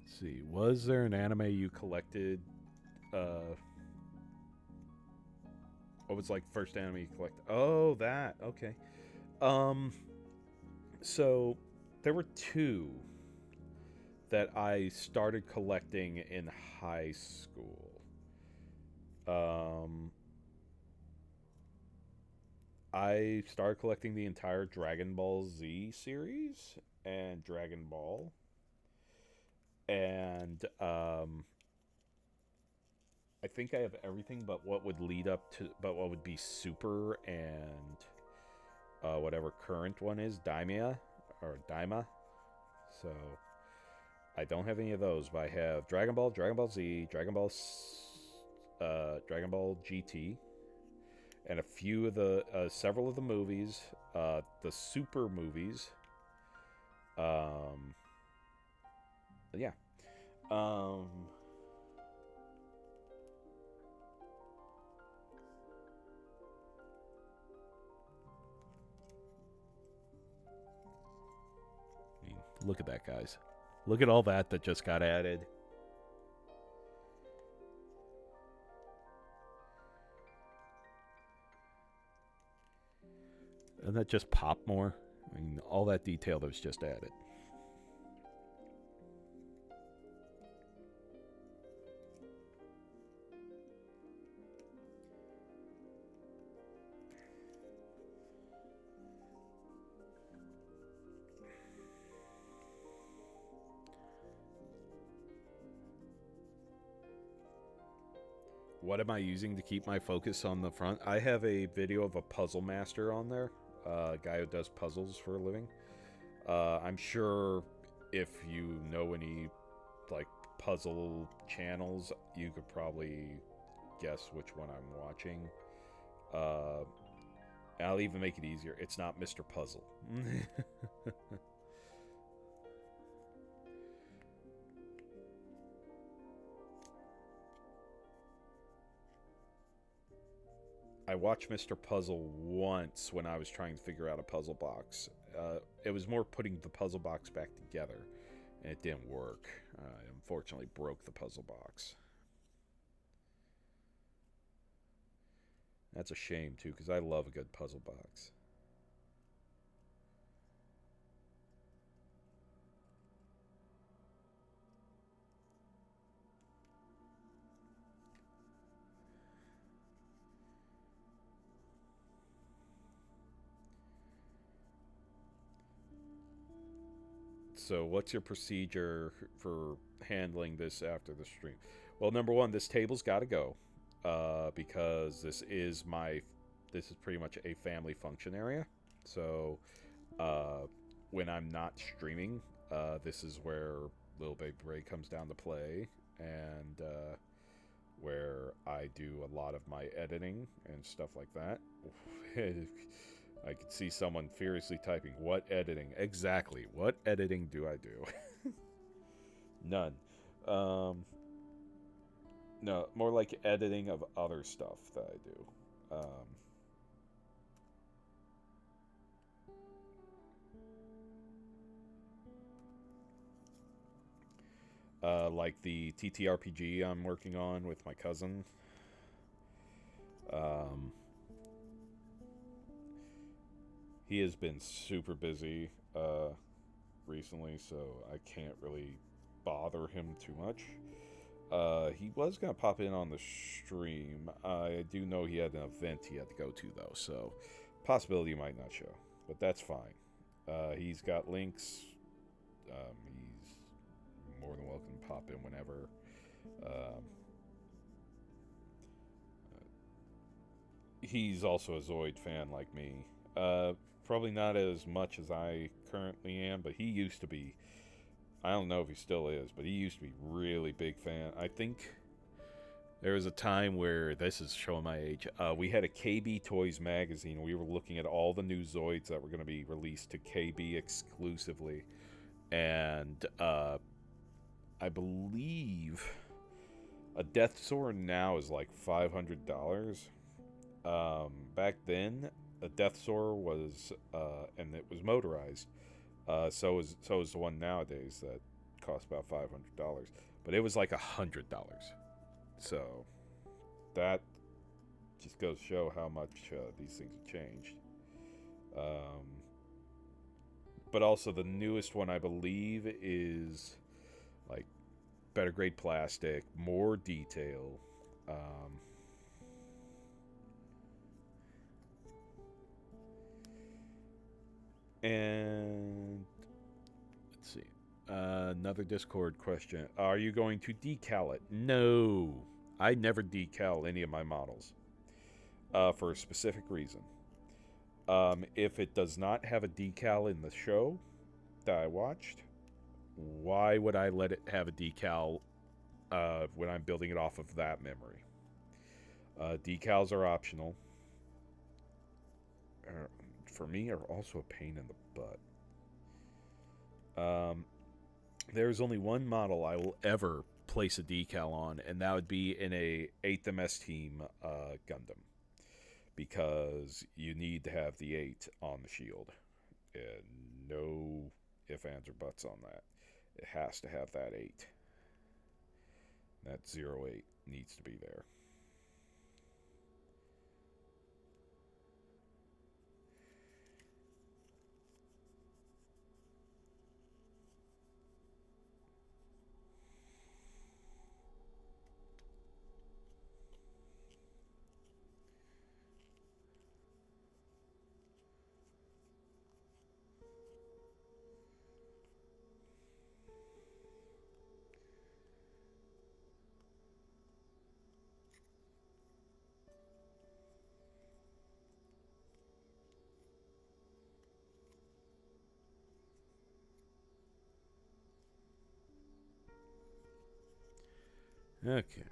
Let's see, was there an anime you collected? What was like first anime you collected? Oh, that okay. Um, so there were two that I started collecting in high school. Um, I started collecting the entire Dragon Ball Z series and Dragon Ball, and I think I have everything but what would lead up to, but what would be Super and whatever current one is, Daima or Daima. So I don't have any of those, but I have Dragon Ball, Dragon Ball Z, Dragon Ball GT, and a few of the several of the movies, the Super movies. Um, yeah. Um, I mean, look at that, guys. Look at all that just got added. And that just pop more. I mean, all that detail that was just added. What am I using to keep my focus on the front? I have a video of a puzzle master on there, a guy who does puzzles for a living. I'm sure if you know any like puzzle channels, you could probably guess which one I'm watching. I'll even make it easier. It's not Mr. Puzzle. I watched Mr. Puzzle once when I was trying to figure out a puzzle box. It was more putting the puzzle box back together, and it didn't work. I unfortunately broke the puzzle box. That's a shame, too, because I love a good puzzle box. So, what's your procedure for handling this after the stream? Well, number one, this table's got to go because this is pretty much a family function area. So, when I'm not streaming, this is where Little Baby Ray comes down to play, and where I do a lot of my editing and stuff like that. I could see someone furiously typing, "What editing? Exactly. What editing do I do?" None. No, more like editing of other stuff that I do. Like the TTRPG I'm working on with my cousin. Um, he has been super busy recently, so I can't really bother him too much. He was gonna pop in on the stream. I do know he had an event he had to go to though, so possibility he might not show, but that's fine. He's got links. He's more than welcome to pop in whenever. Um, he's also a Zoid fan like me. Probably not as much as I currently am, but he used to be. I don't know if he still is, but he used to be really big fan. I think there was a time where, this is showing my age, we had a KB Toys magazine. We were looking at all the new Zoids that were going to be released to KB exclusively. And I believe a Death Sword now is like $500. Back then, a Death Sword was, and it was motorized. So is the one nowadays that costs about $500. But it was like $100. So that just goes to show how much these things have changed. But also the newest one, I believe, is like better grade plastic, more detail. And let's see. Another Discord question. Are you going to decal it? No. I never decal any of my models. For a specific reason. If it does not have a decal in the show that I watched, why would I let it have a decal when I'm building it off of that memory? Decals are optional. For me, are also a pain in the butt. There's only one model I will ever place a decal on, and that would be in a 8th MS Team Gundam. Because you need to have the 8 on the shield. And no ifs, ands, or buts on that. It has to have that 8. That 08 needs to be there. Okay.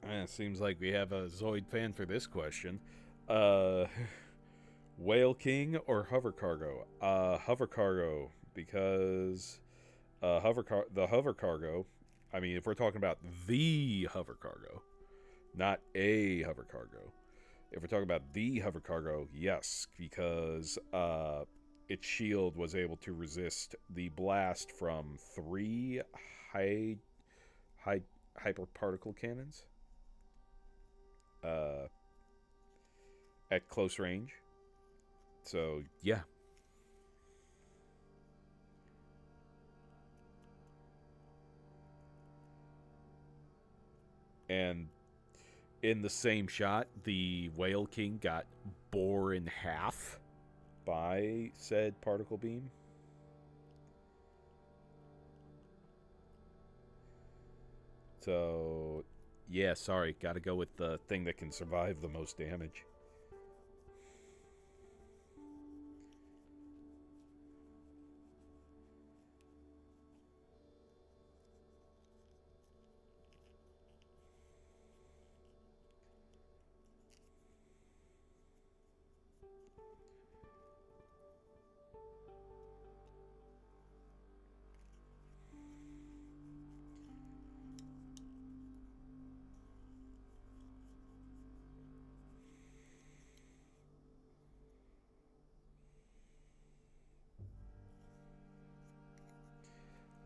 It seems like we have a Zoid fan for this question. Uh, Whale King or Hover Cargo? Hover Cargo, because the Hover Cargo. I mean, if we're talking about the Hover Cargo, not a Hover Cargo. If we're talking about the Hover Cargo, yes, because its shield was able to resist the blast from 3 high, high hyperparticle cannons uh, at close range. So yeah. And in the same shot, the Whale King got bore in half by said particle beam. So, yeah, sorry, gotta go with the thing that can survive the most damage.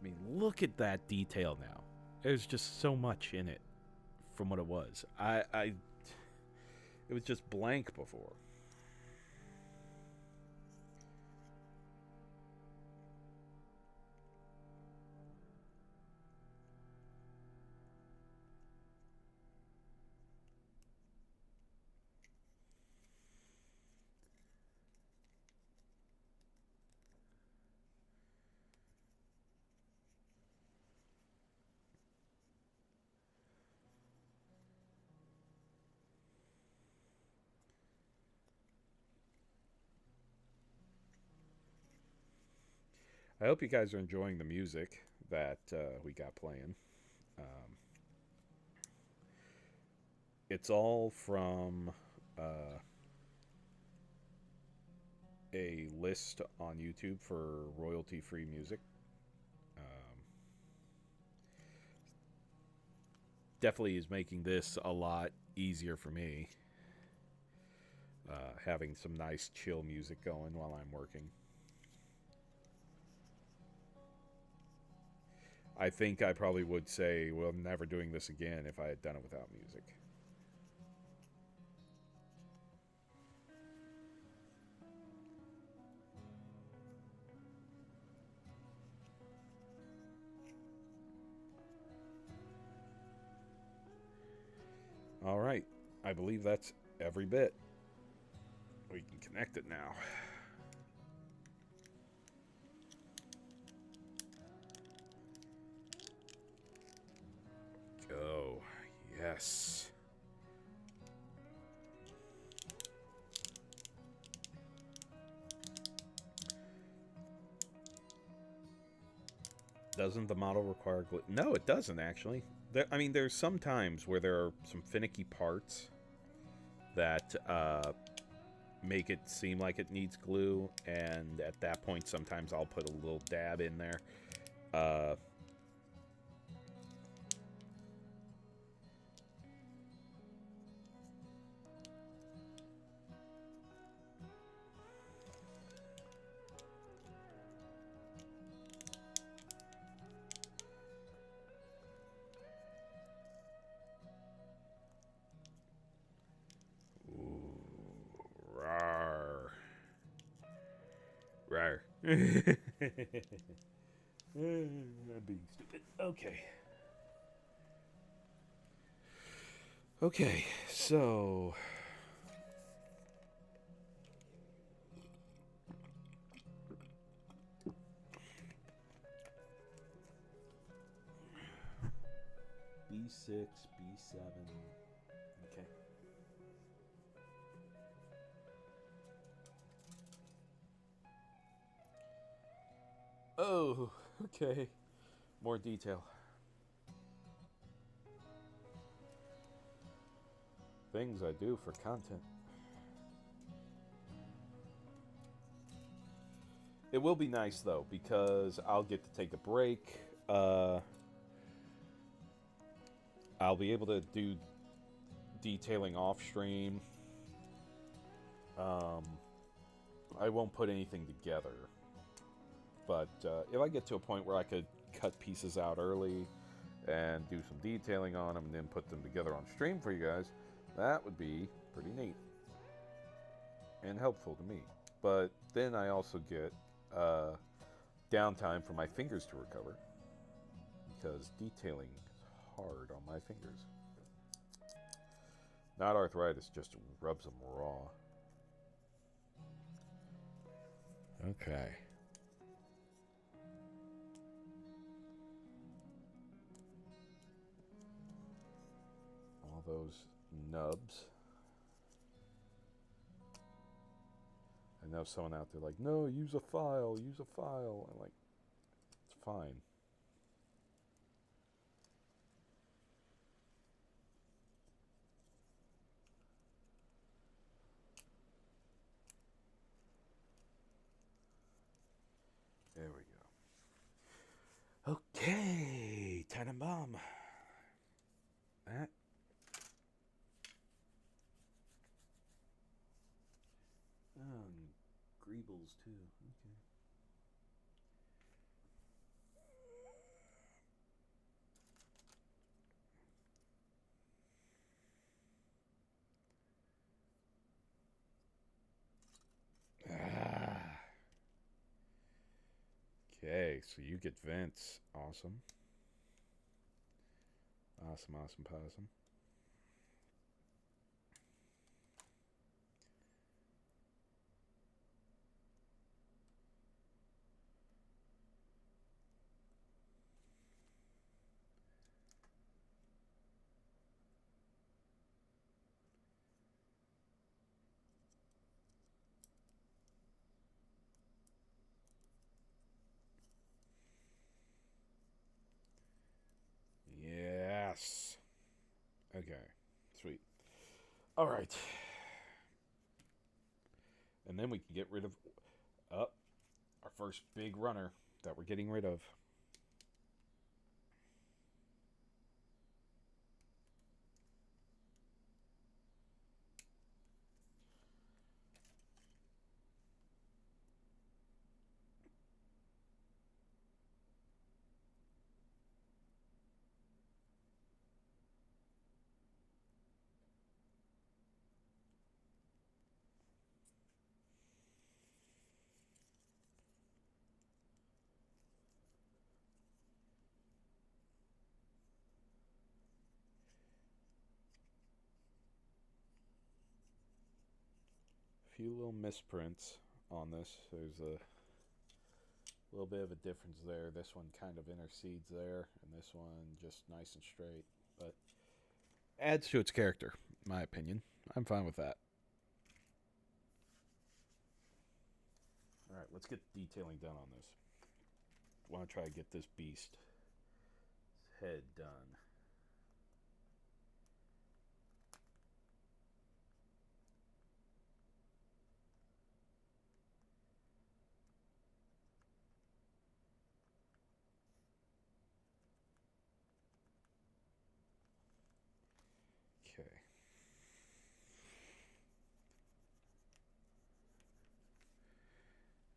I mean, look at that detail now. There's just so much in it from what it was. It was just blank before. I hope you guys are enjoying the music that we got playing. Um, it's all from uh, a list on YouTube for royalty free music. Um, Definitely is making this a lot easier for me. Having some nice chill music going while I'm working. I think I probably would say, well, never doing this again if I had done it without music. All right. I believe that's every bit. We can connect it now. Oh, yes. Doesn't the model require glue? No, it doesn't actually. I mean, there's some times where there are some finicky parts that make it seem like it needs glue, and at that point, sometimes I'll put a little dab in there. Uh, ooh, rawr. Rawr. I'm being stupid. Okay. Okay, so B6, B7. Okay. Oh, okay. More detail. Things I do for content. It will be nice though because I'll get to take a break. I'll be able to do detailing off stream. Um, I won't put anything together, but if I get to a point where I could cut pieces out early and do some detailing on them and then put them together on stream for you guys, that would be pretty neat and helpful to me. But then I also get downtime for my fingers to recover because detailing is hard on my fingers. Not arthritis, just rubs them raw. Okay. All those nubs. I know someone out there like, no, use a file, use a file. I'm like, it's fine. There we go. Okay, Tannenbaum. That. Oh, Greebles too. Okay. Ah. Okay, so you get Vince. Awesome. Awesome, awesome, possum. All right. And then we can get rid of our first big runner that we're getting rid of. A few little misprints on this. There's a little bit of a difference there. This one kind of intercedes there, and this one just nice and straight. But adds to its character, in my opinion. I'm fine with that. All right, let's get detailing done on this. Want to try to get this beast's head done. Okay.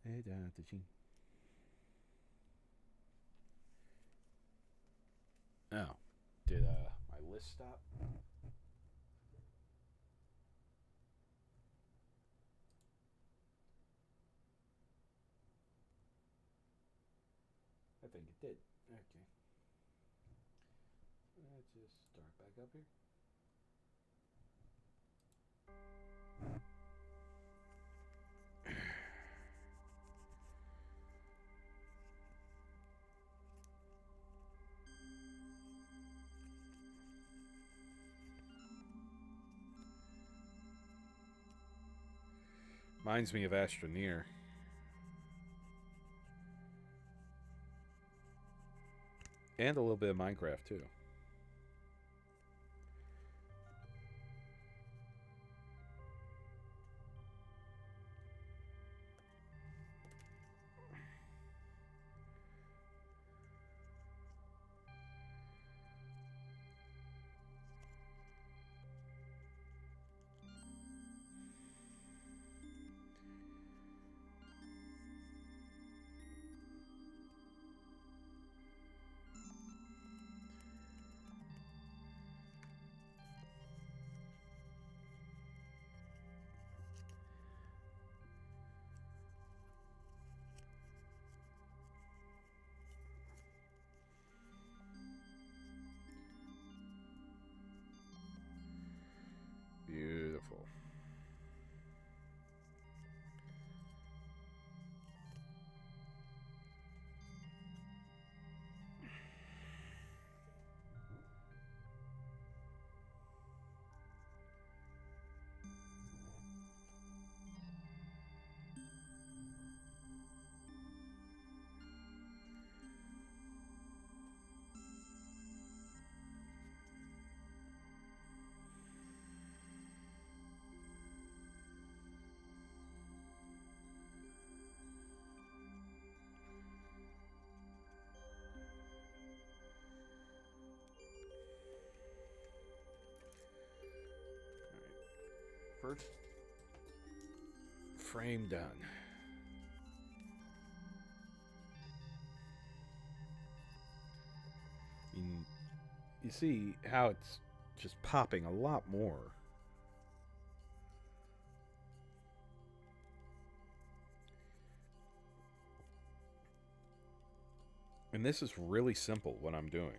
Hey, down the chin. Oh, did my list stop? I think it did. Okay. Let's just start back up here. Reminds me of Astroneer. And a little bit of Minecraft, too. Beautiful. First frame done. You see how it's just popping a lot more. And this is really simple what I'm doing.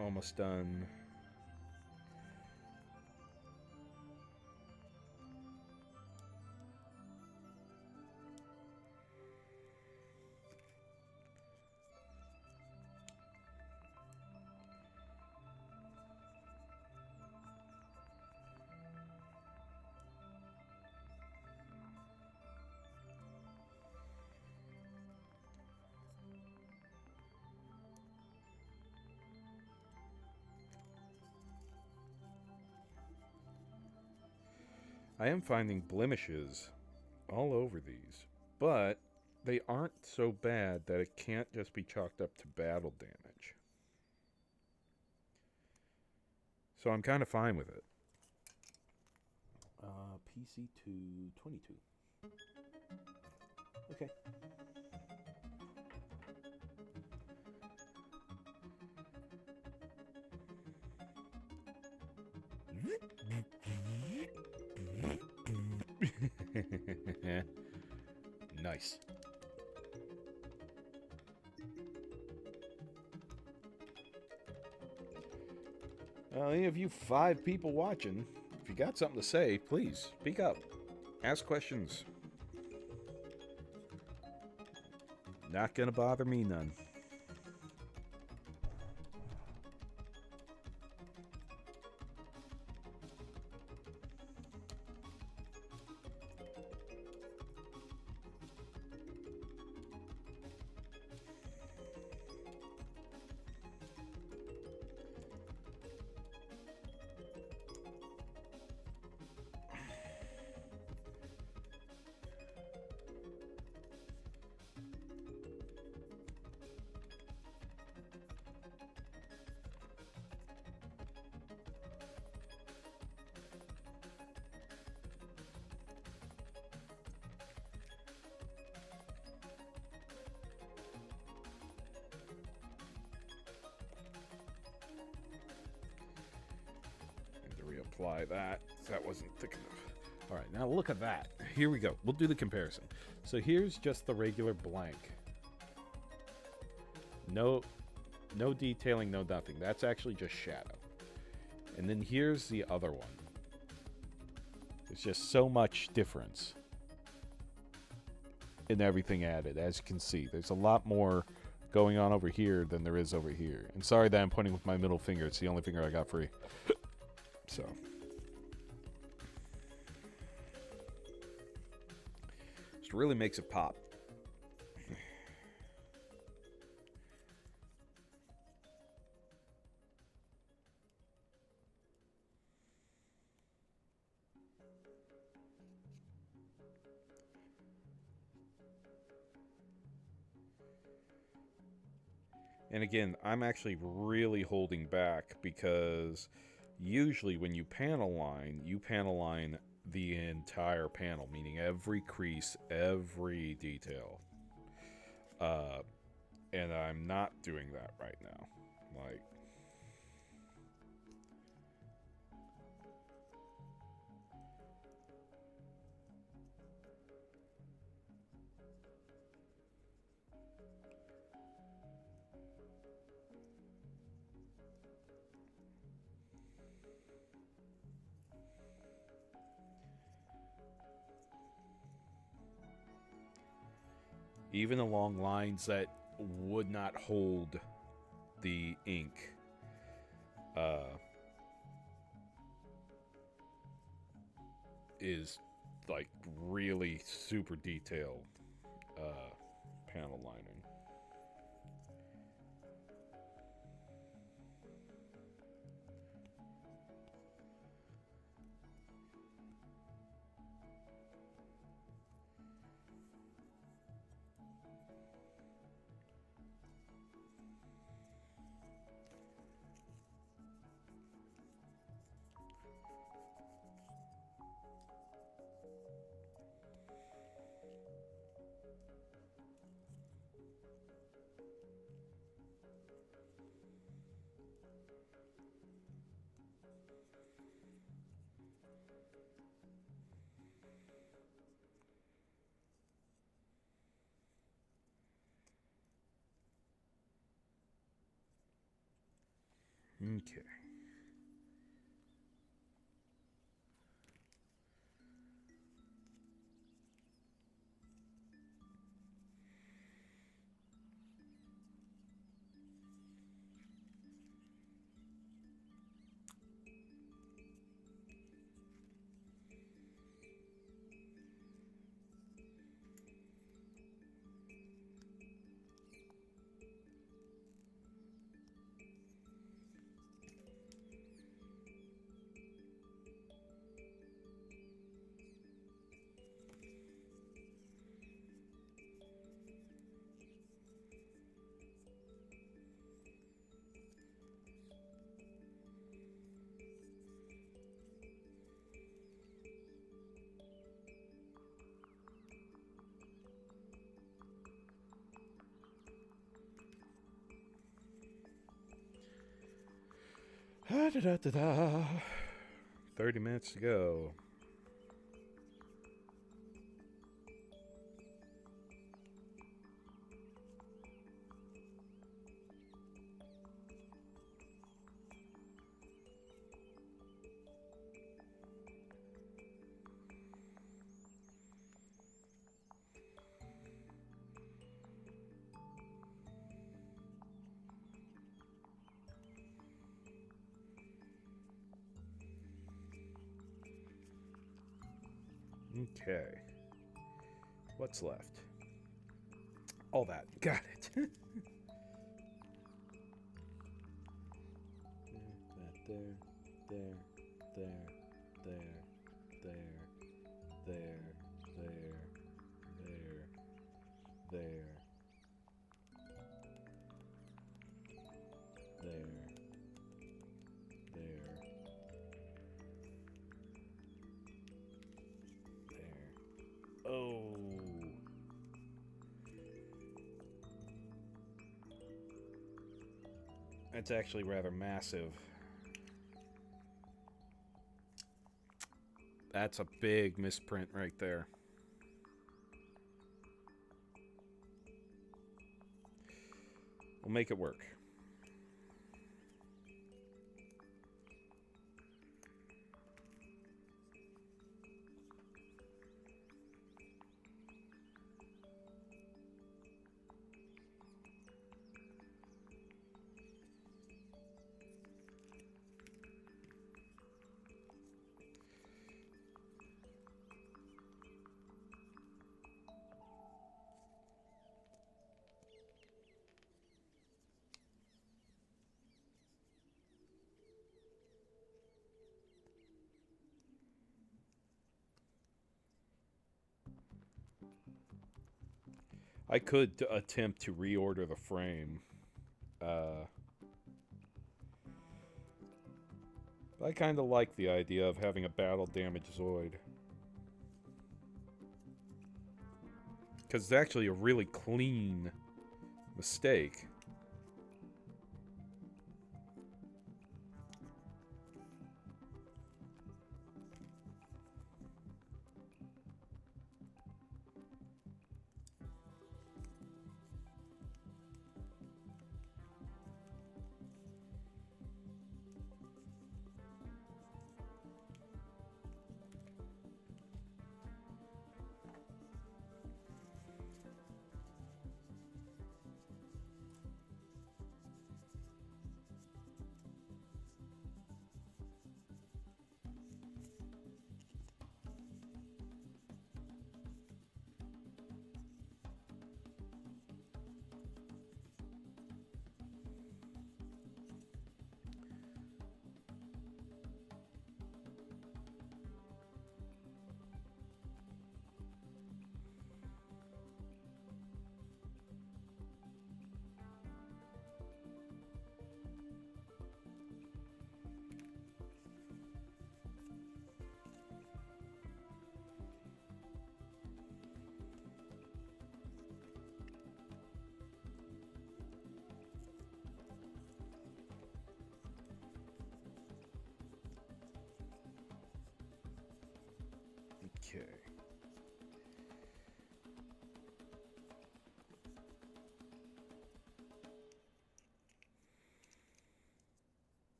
Almost done. I am finding blemishes all over these, but they aren't so bad that it can't just be chalked up to battle damage. So I'm kind of fine with it. PC to 22. Okay. Nice. Any of you 5 people watching, if you got something to say, please speak up. Ask questions. Not gonna bother me none. Apply that. That wasn't thick enough. All right, now look at that. Here we go. We'll do the comparison. So here's just the regular blank. No detailing, no nothing. That's actually just shadow. And then here's the other one. There's just so much difference in everything added. As you can see, there's a lot more going on over here than there is over here. And sorry that I'm pointing with my middle finger. It's the only finger I got free. So just really makes it pop. And again, I'm actually really holding back because usually when you panel line the entire panel, meaning every crease, every detail. And I'm not doing that right now. Like, even along lines that would not hold the ink, is like really super detailed panel lining. Okay. Da-da-da-da-da. 30 minutes to go. Okay. What's left? All that. Got it. That there, there, there, there, there, there, there, there, there. Oh. That's actually rather massive. That's a big misprint right there. We'll make it work. I could attempt to reorder the frame. I kind of like the idea of having a battle-damaged Zoid. Because it's actually a really clean mistake.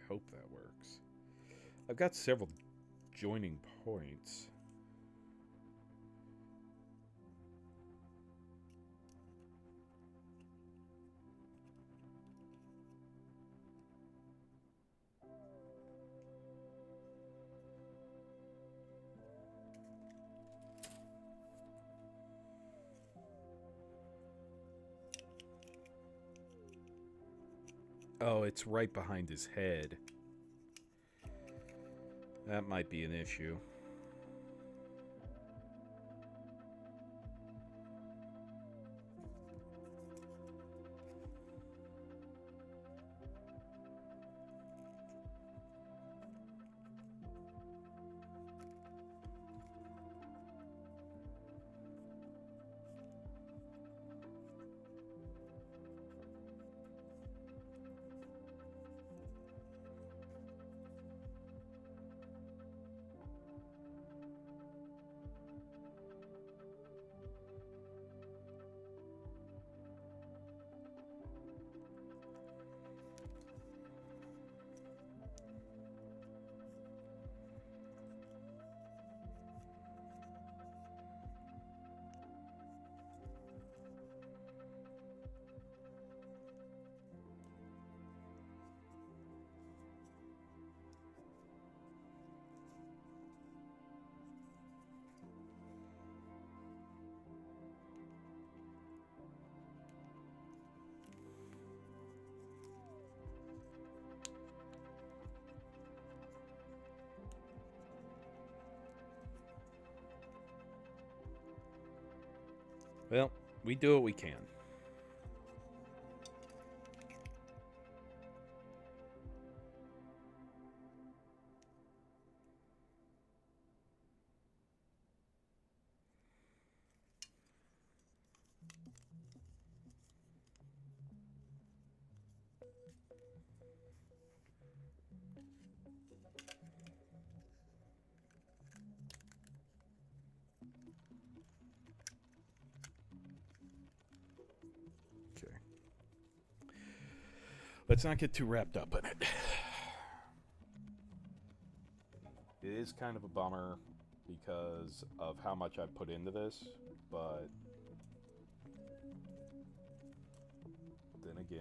hope that works. I've got several joining points. Oh, it's right behind his head. That might be an issue. Well, we do what we can. Okay. Let's not get too wrapped up in it. It is kind of a bummer because of how much I've put into this, but then again,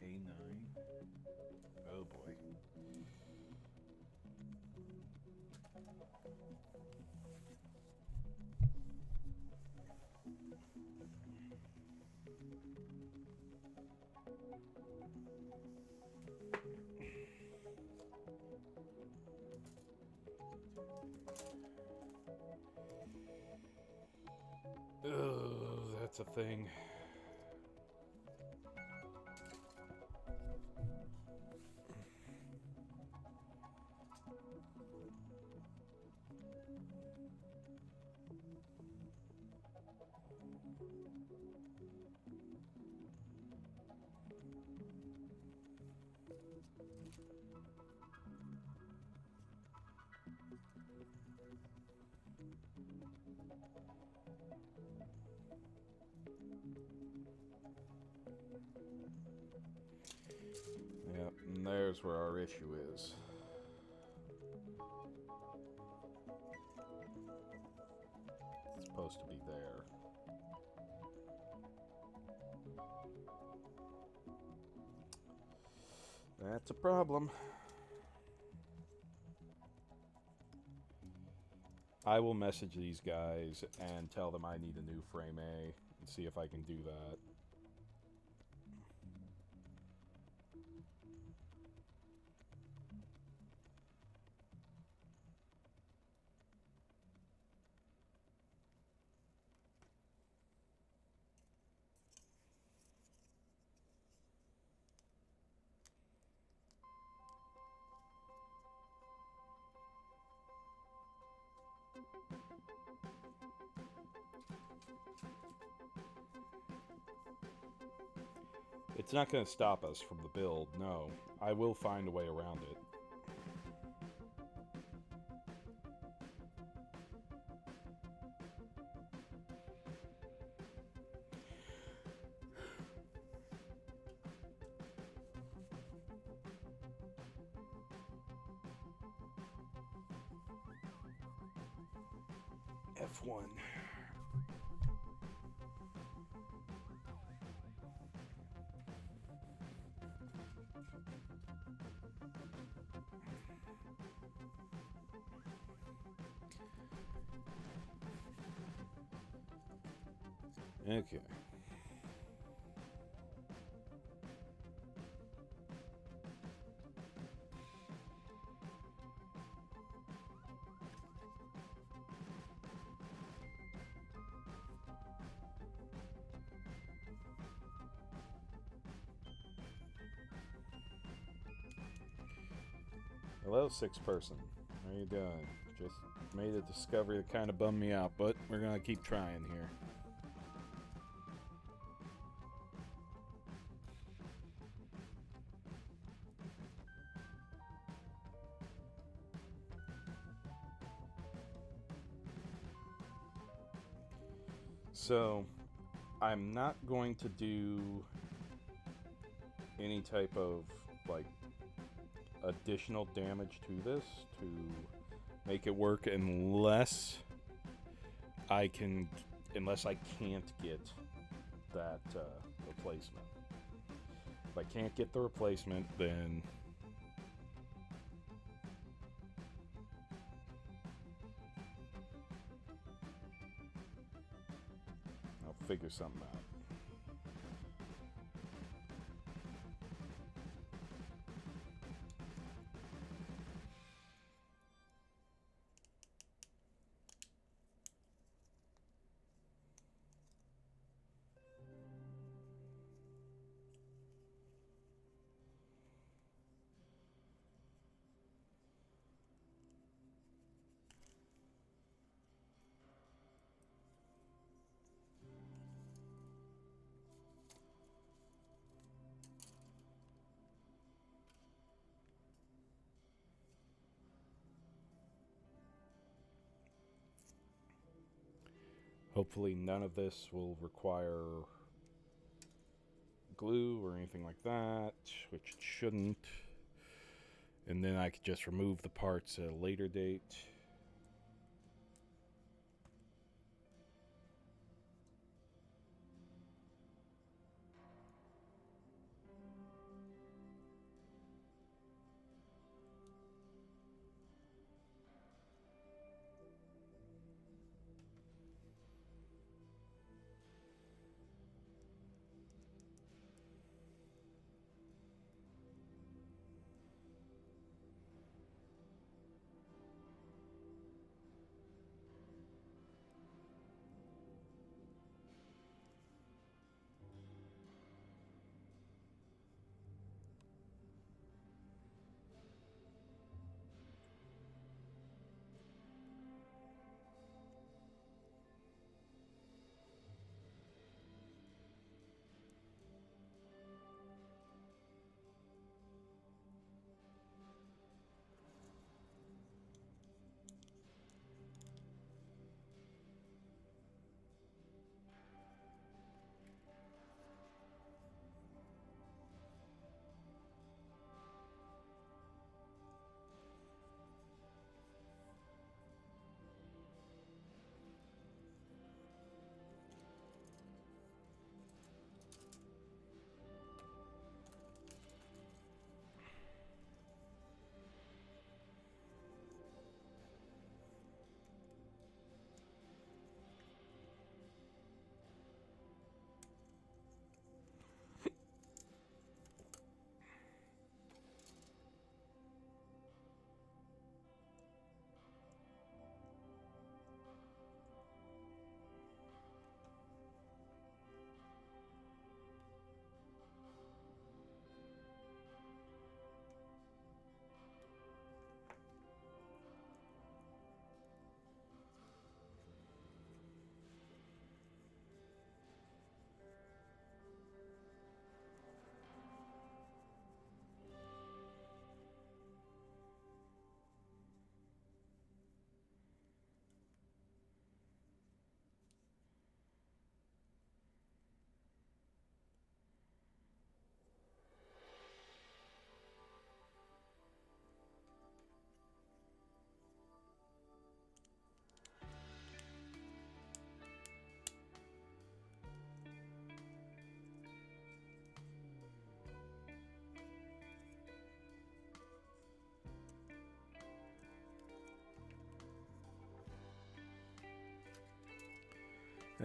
A9. Oh boy. Oh, that's a thing. Yep, and there's where our issue is. It's supposed to be there. That's a problem. I will message these guys and tell them I need a new frame A and see if I can do that. It's not going to stop us from the build, no. I will find a way around it. F1. Okay. Hello, 6-person. How you doing? Just made a discovery that kind of bummed me out, but we're gonna keep trying here. So, I'm not going to do any type of, like, additional damage to this to make it work unless I can't get that replacement. If I can't get the replacement, then I'll figure something out. Hopefully none of this will require glue or anything like that, which it shouldn't. And then I could just remove the parts at a later date.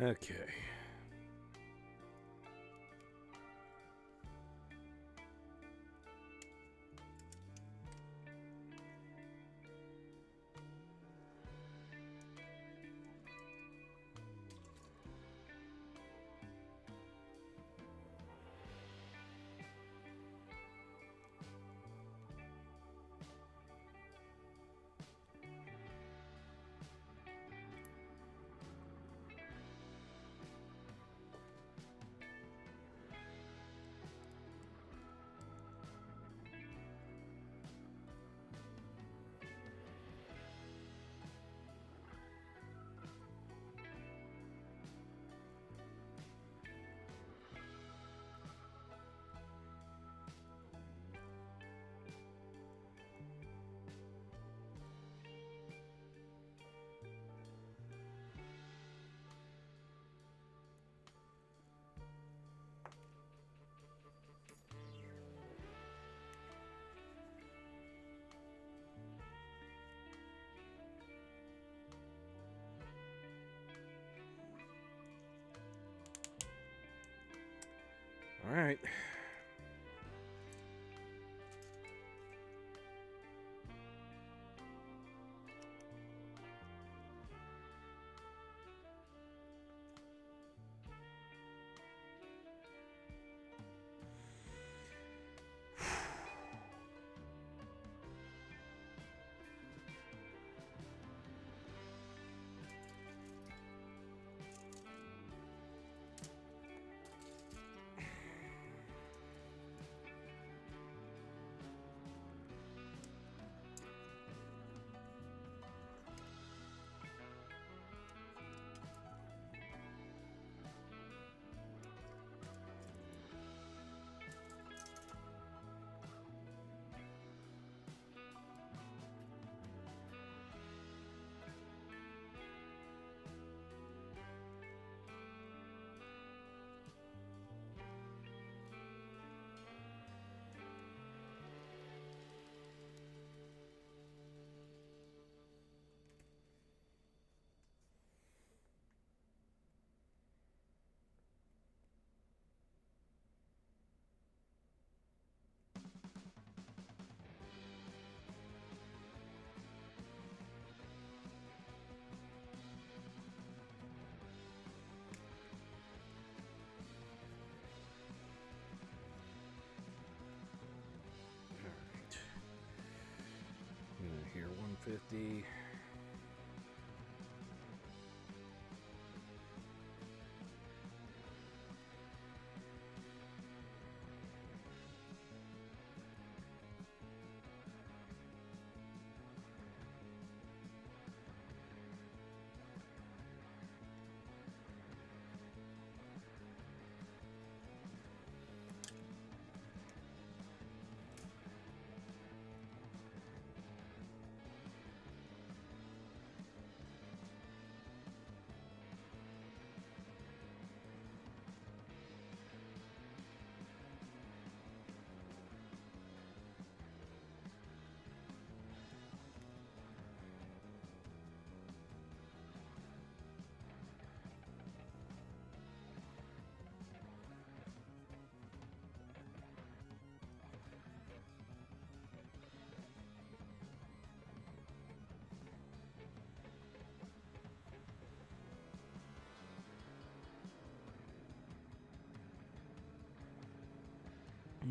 Okay. All right. Here, 150.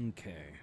Okay.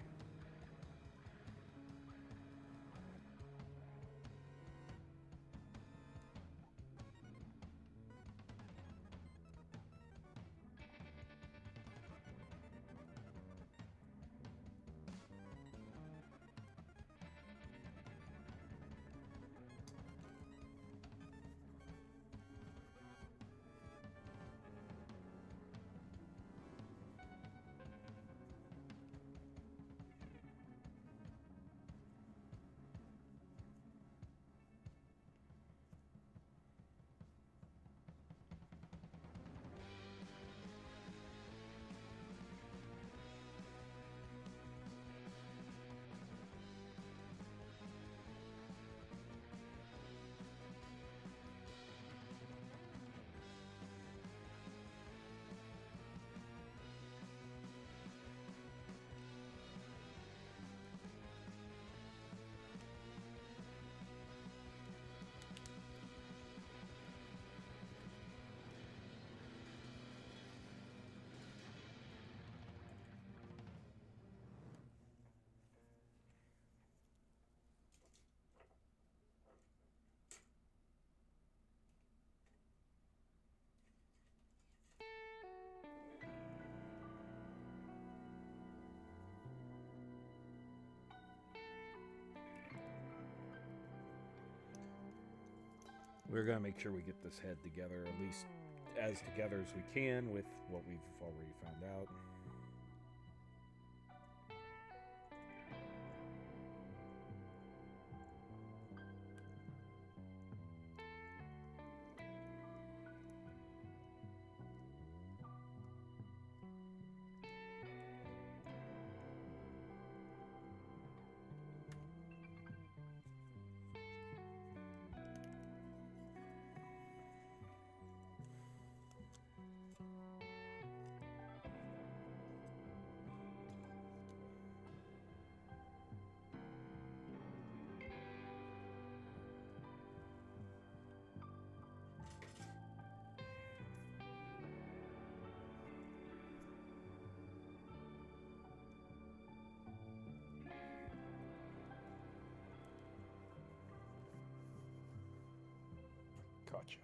we're going to make sure we get this head together, at least as together as we can with what we've already found out. Gotcha.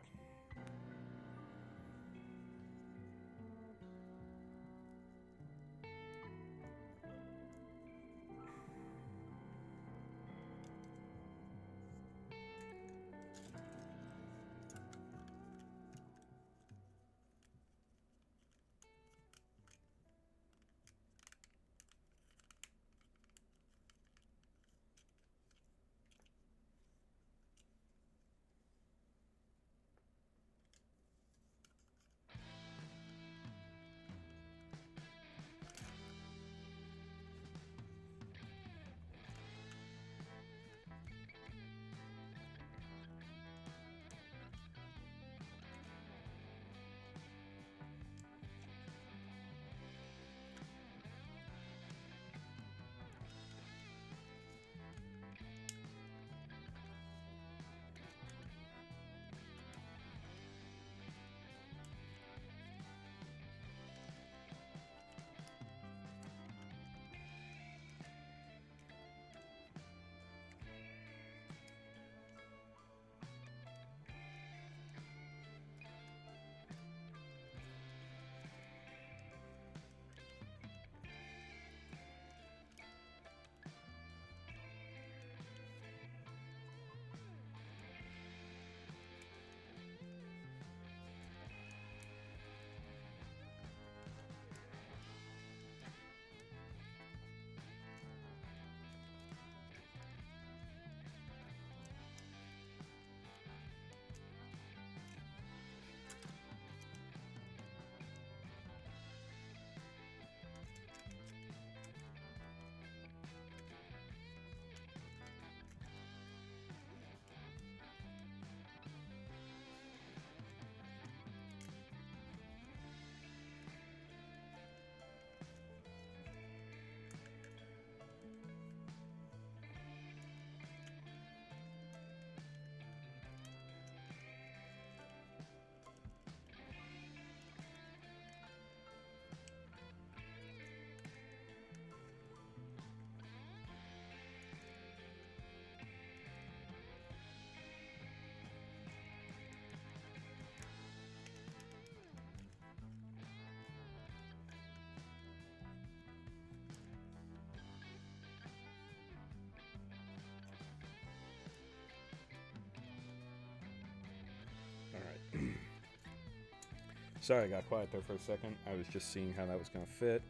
Sorry, I got quiet there for a second. I was just seeing how that was going to fit.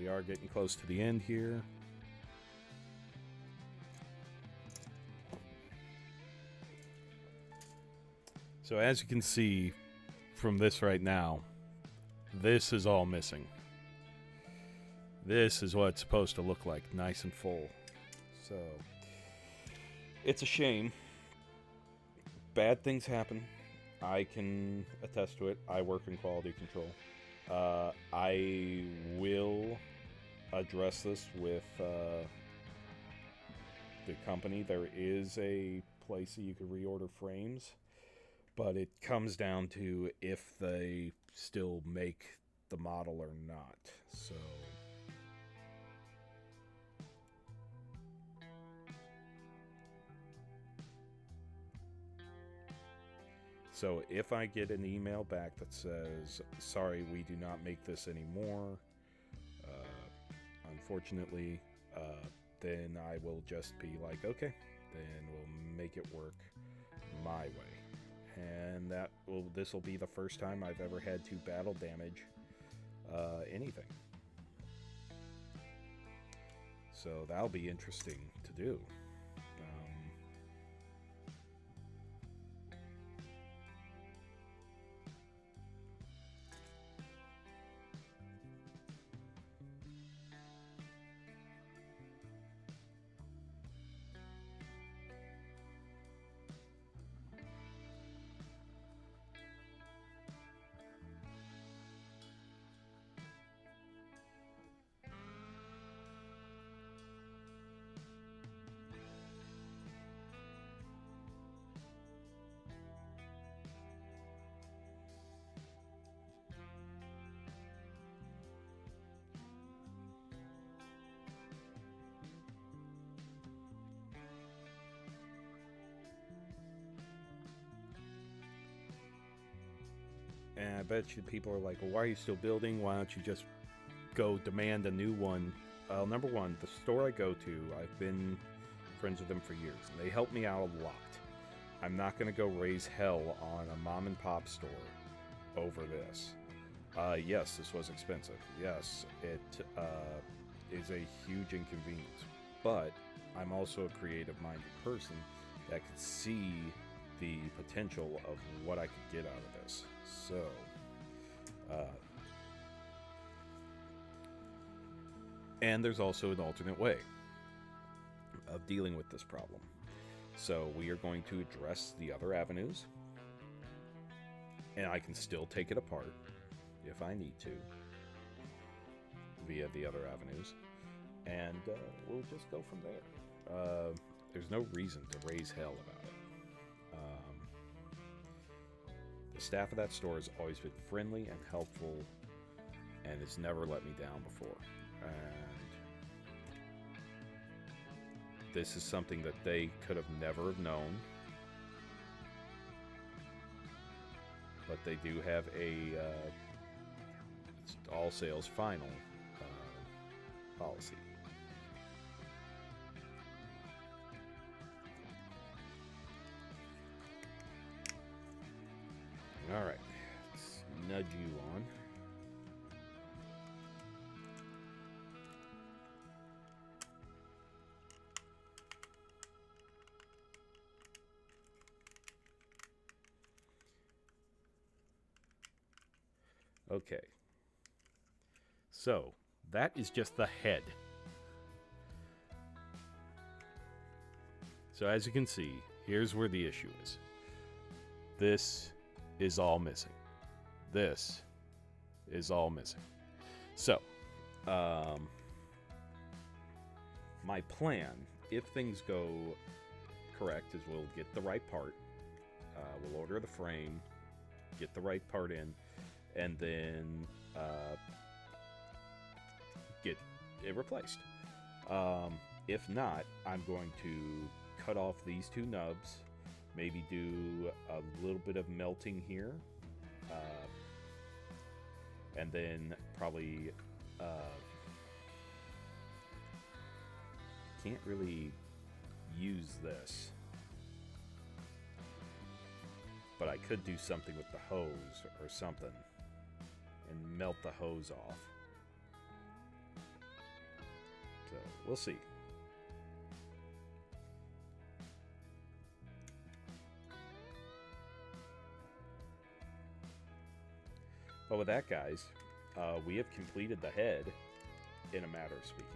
We are getting close to the end here. So as you can see from this right now, this is all missing. This is what it's supposed to look like, nice and full. So it's a shame. Bad things happen. I can attest to it. I work in quality control. I will address this with the company. There is a place that you can reorder frames, but it comes down to if they still make the model or not. So if I get an email back that says, sorry, we do not make this anymore, unfortunately, then I will just be like, okay, then we'll make it work my way. And this will be the first time I've ever had to battle damage anything. So that'll be interesting to do. And I bet you people are like, well, why are you still building? Why don't you just go demand a new one? Number one, the store I go to, I've been friends with them for years, and they help me out a lot. I'm not going to go raise hell on a mom and pop store over this. Yes, this was expensive. Yes, it is a huge inconvenience. But I'm also a creative-minded person that could see the potential of what I could get out of this. So, and there's also an alternate way of dealing with this problem. So we are going to address the other avenues, and I can still take it apart if I need to via the other avenues, and we'll just go from there. There's no reason to raise hell about it. The staff of that store has always been friendly and helpful, and has never let me down before. And this is something that they could have never have known, but they do have a it's all sales final policy. All right, let's nudge you on. Okay. So, that is just the head. So as you can see, here's where the issue is. This is all missing. This is all missing. So, my plan, if things go correct, is we'll get the right part. We'll order the frame, get the right part in, and then get it replaced. If not, I'm going to cut off these two nubs, maybe do a little bit of melting here, and then probably can't really use this, but I could do something with the hose or something and melt the hose off. So we'll see. But with that, guys, we have completed the head in a matter of speaking.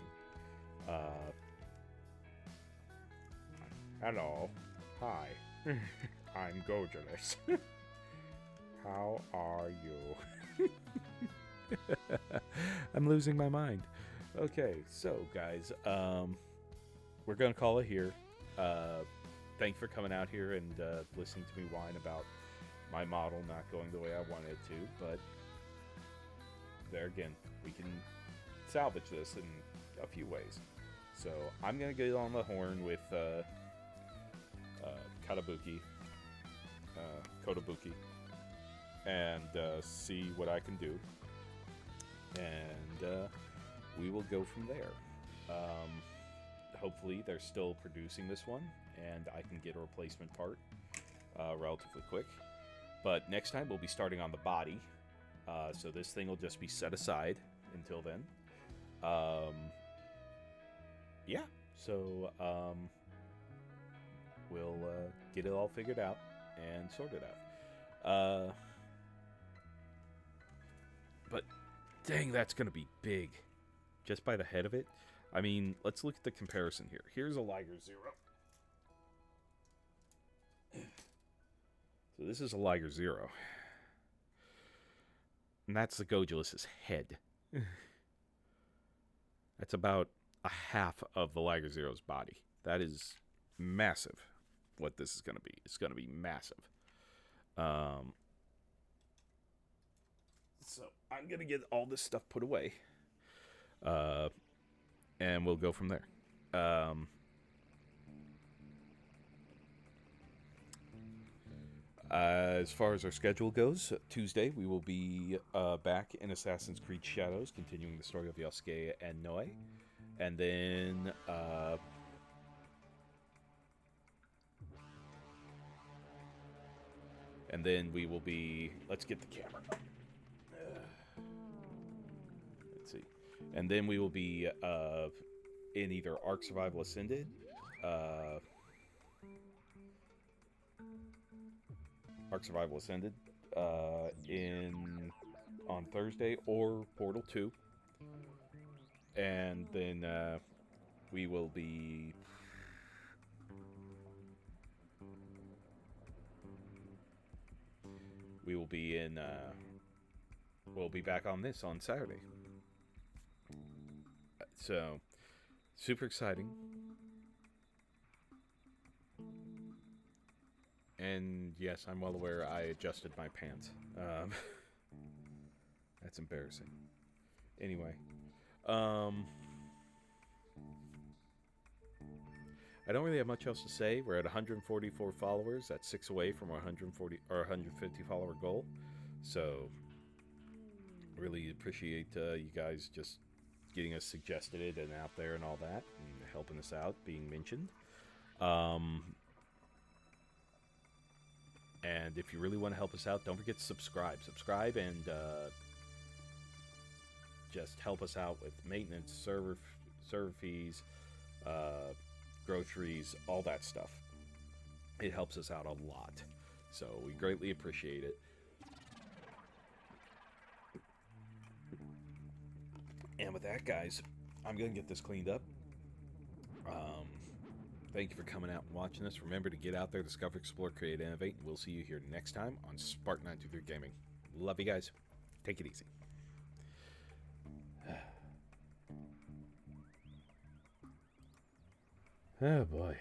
Hello. Hi. I'm Gojulas. How are you? I'm losing my mind. Okay, so guys, we're gonna call it here. Thanks for coming out here and listening to me whine about my model not going the way I wanted it to, but there again, we can salvage this in a few ways. So I'm gonna get on the horn with Kotobuki, and see what I can do, and we will go from there. hopefully they're still producing this one, and I can get a replacement part relatively quick. But next time we'll be starting on the body, so this thing will just be set aside until then. Yeah, so we'll get it all figured out and sorted out. But dang, that's going to be big. Just by the head of it. I mean, let's look at the comparison here. Here's a Liger Zero. So this is a Liger Zero. And that's the Gojulas' head. That's about a half of the Liger Zero's body. That is massive, what this is going to be. It's going to be massive. So I'm going to get all this stuff put away. And we'll go from there. As far as our schedule goes, Tuesday we will be back in Assassin's Creed Shadows, continuing the story of Yosuke and Noe. And then we will be... Let's get the camera. Let's see. And then we will be in either Ark Survival Ascended, on Thursday, or Portal 2. And then we will be... we'll be back on this on Saturday. So, super exciting. And yes, I'm well aware I adjusted my pants. That's embarrassing. Anyway, I don't really have much else to say. We're at 144 followers. That's 6 away from our 140 or 150 follower goal. So, really appreciate you guys just getting us suggested and out there and all that, and helping us out, being mentioned. And if you really want to help us out, don't forget to subscribe. Subscribe and just help us out with maintenance, server fees, groceries, all that stuff. It helps us out a lot. So we greatly appreciate it. And with that, guys, I'm going to get this cleaned up. Thank you for coming out and watching this. Remember to get out there, discover, explore, create, innovate. And we'll see you here next time on Spark 923 Gaming. Love you guys. Take it easy. Oh, boy.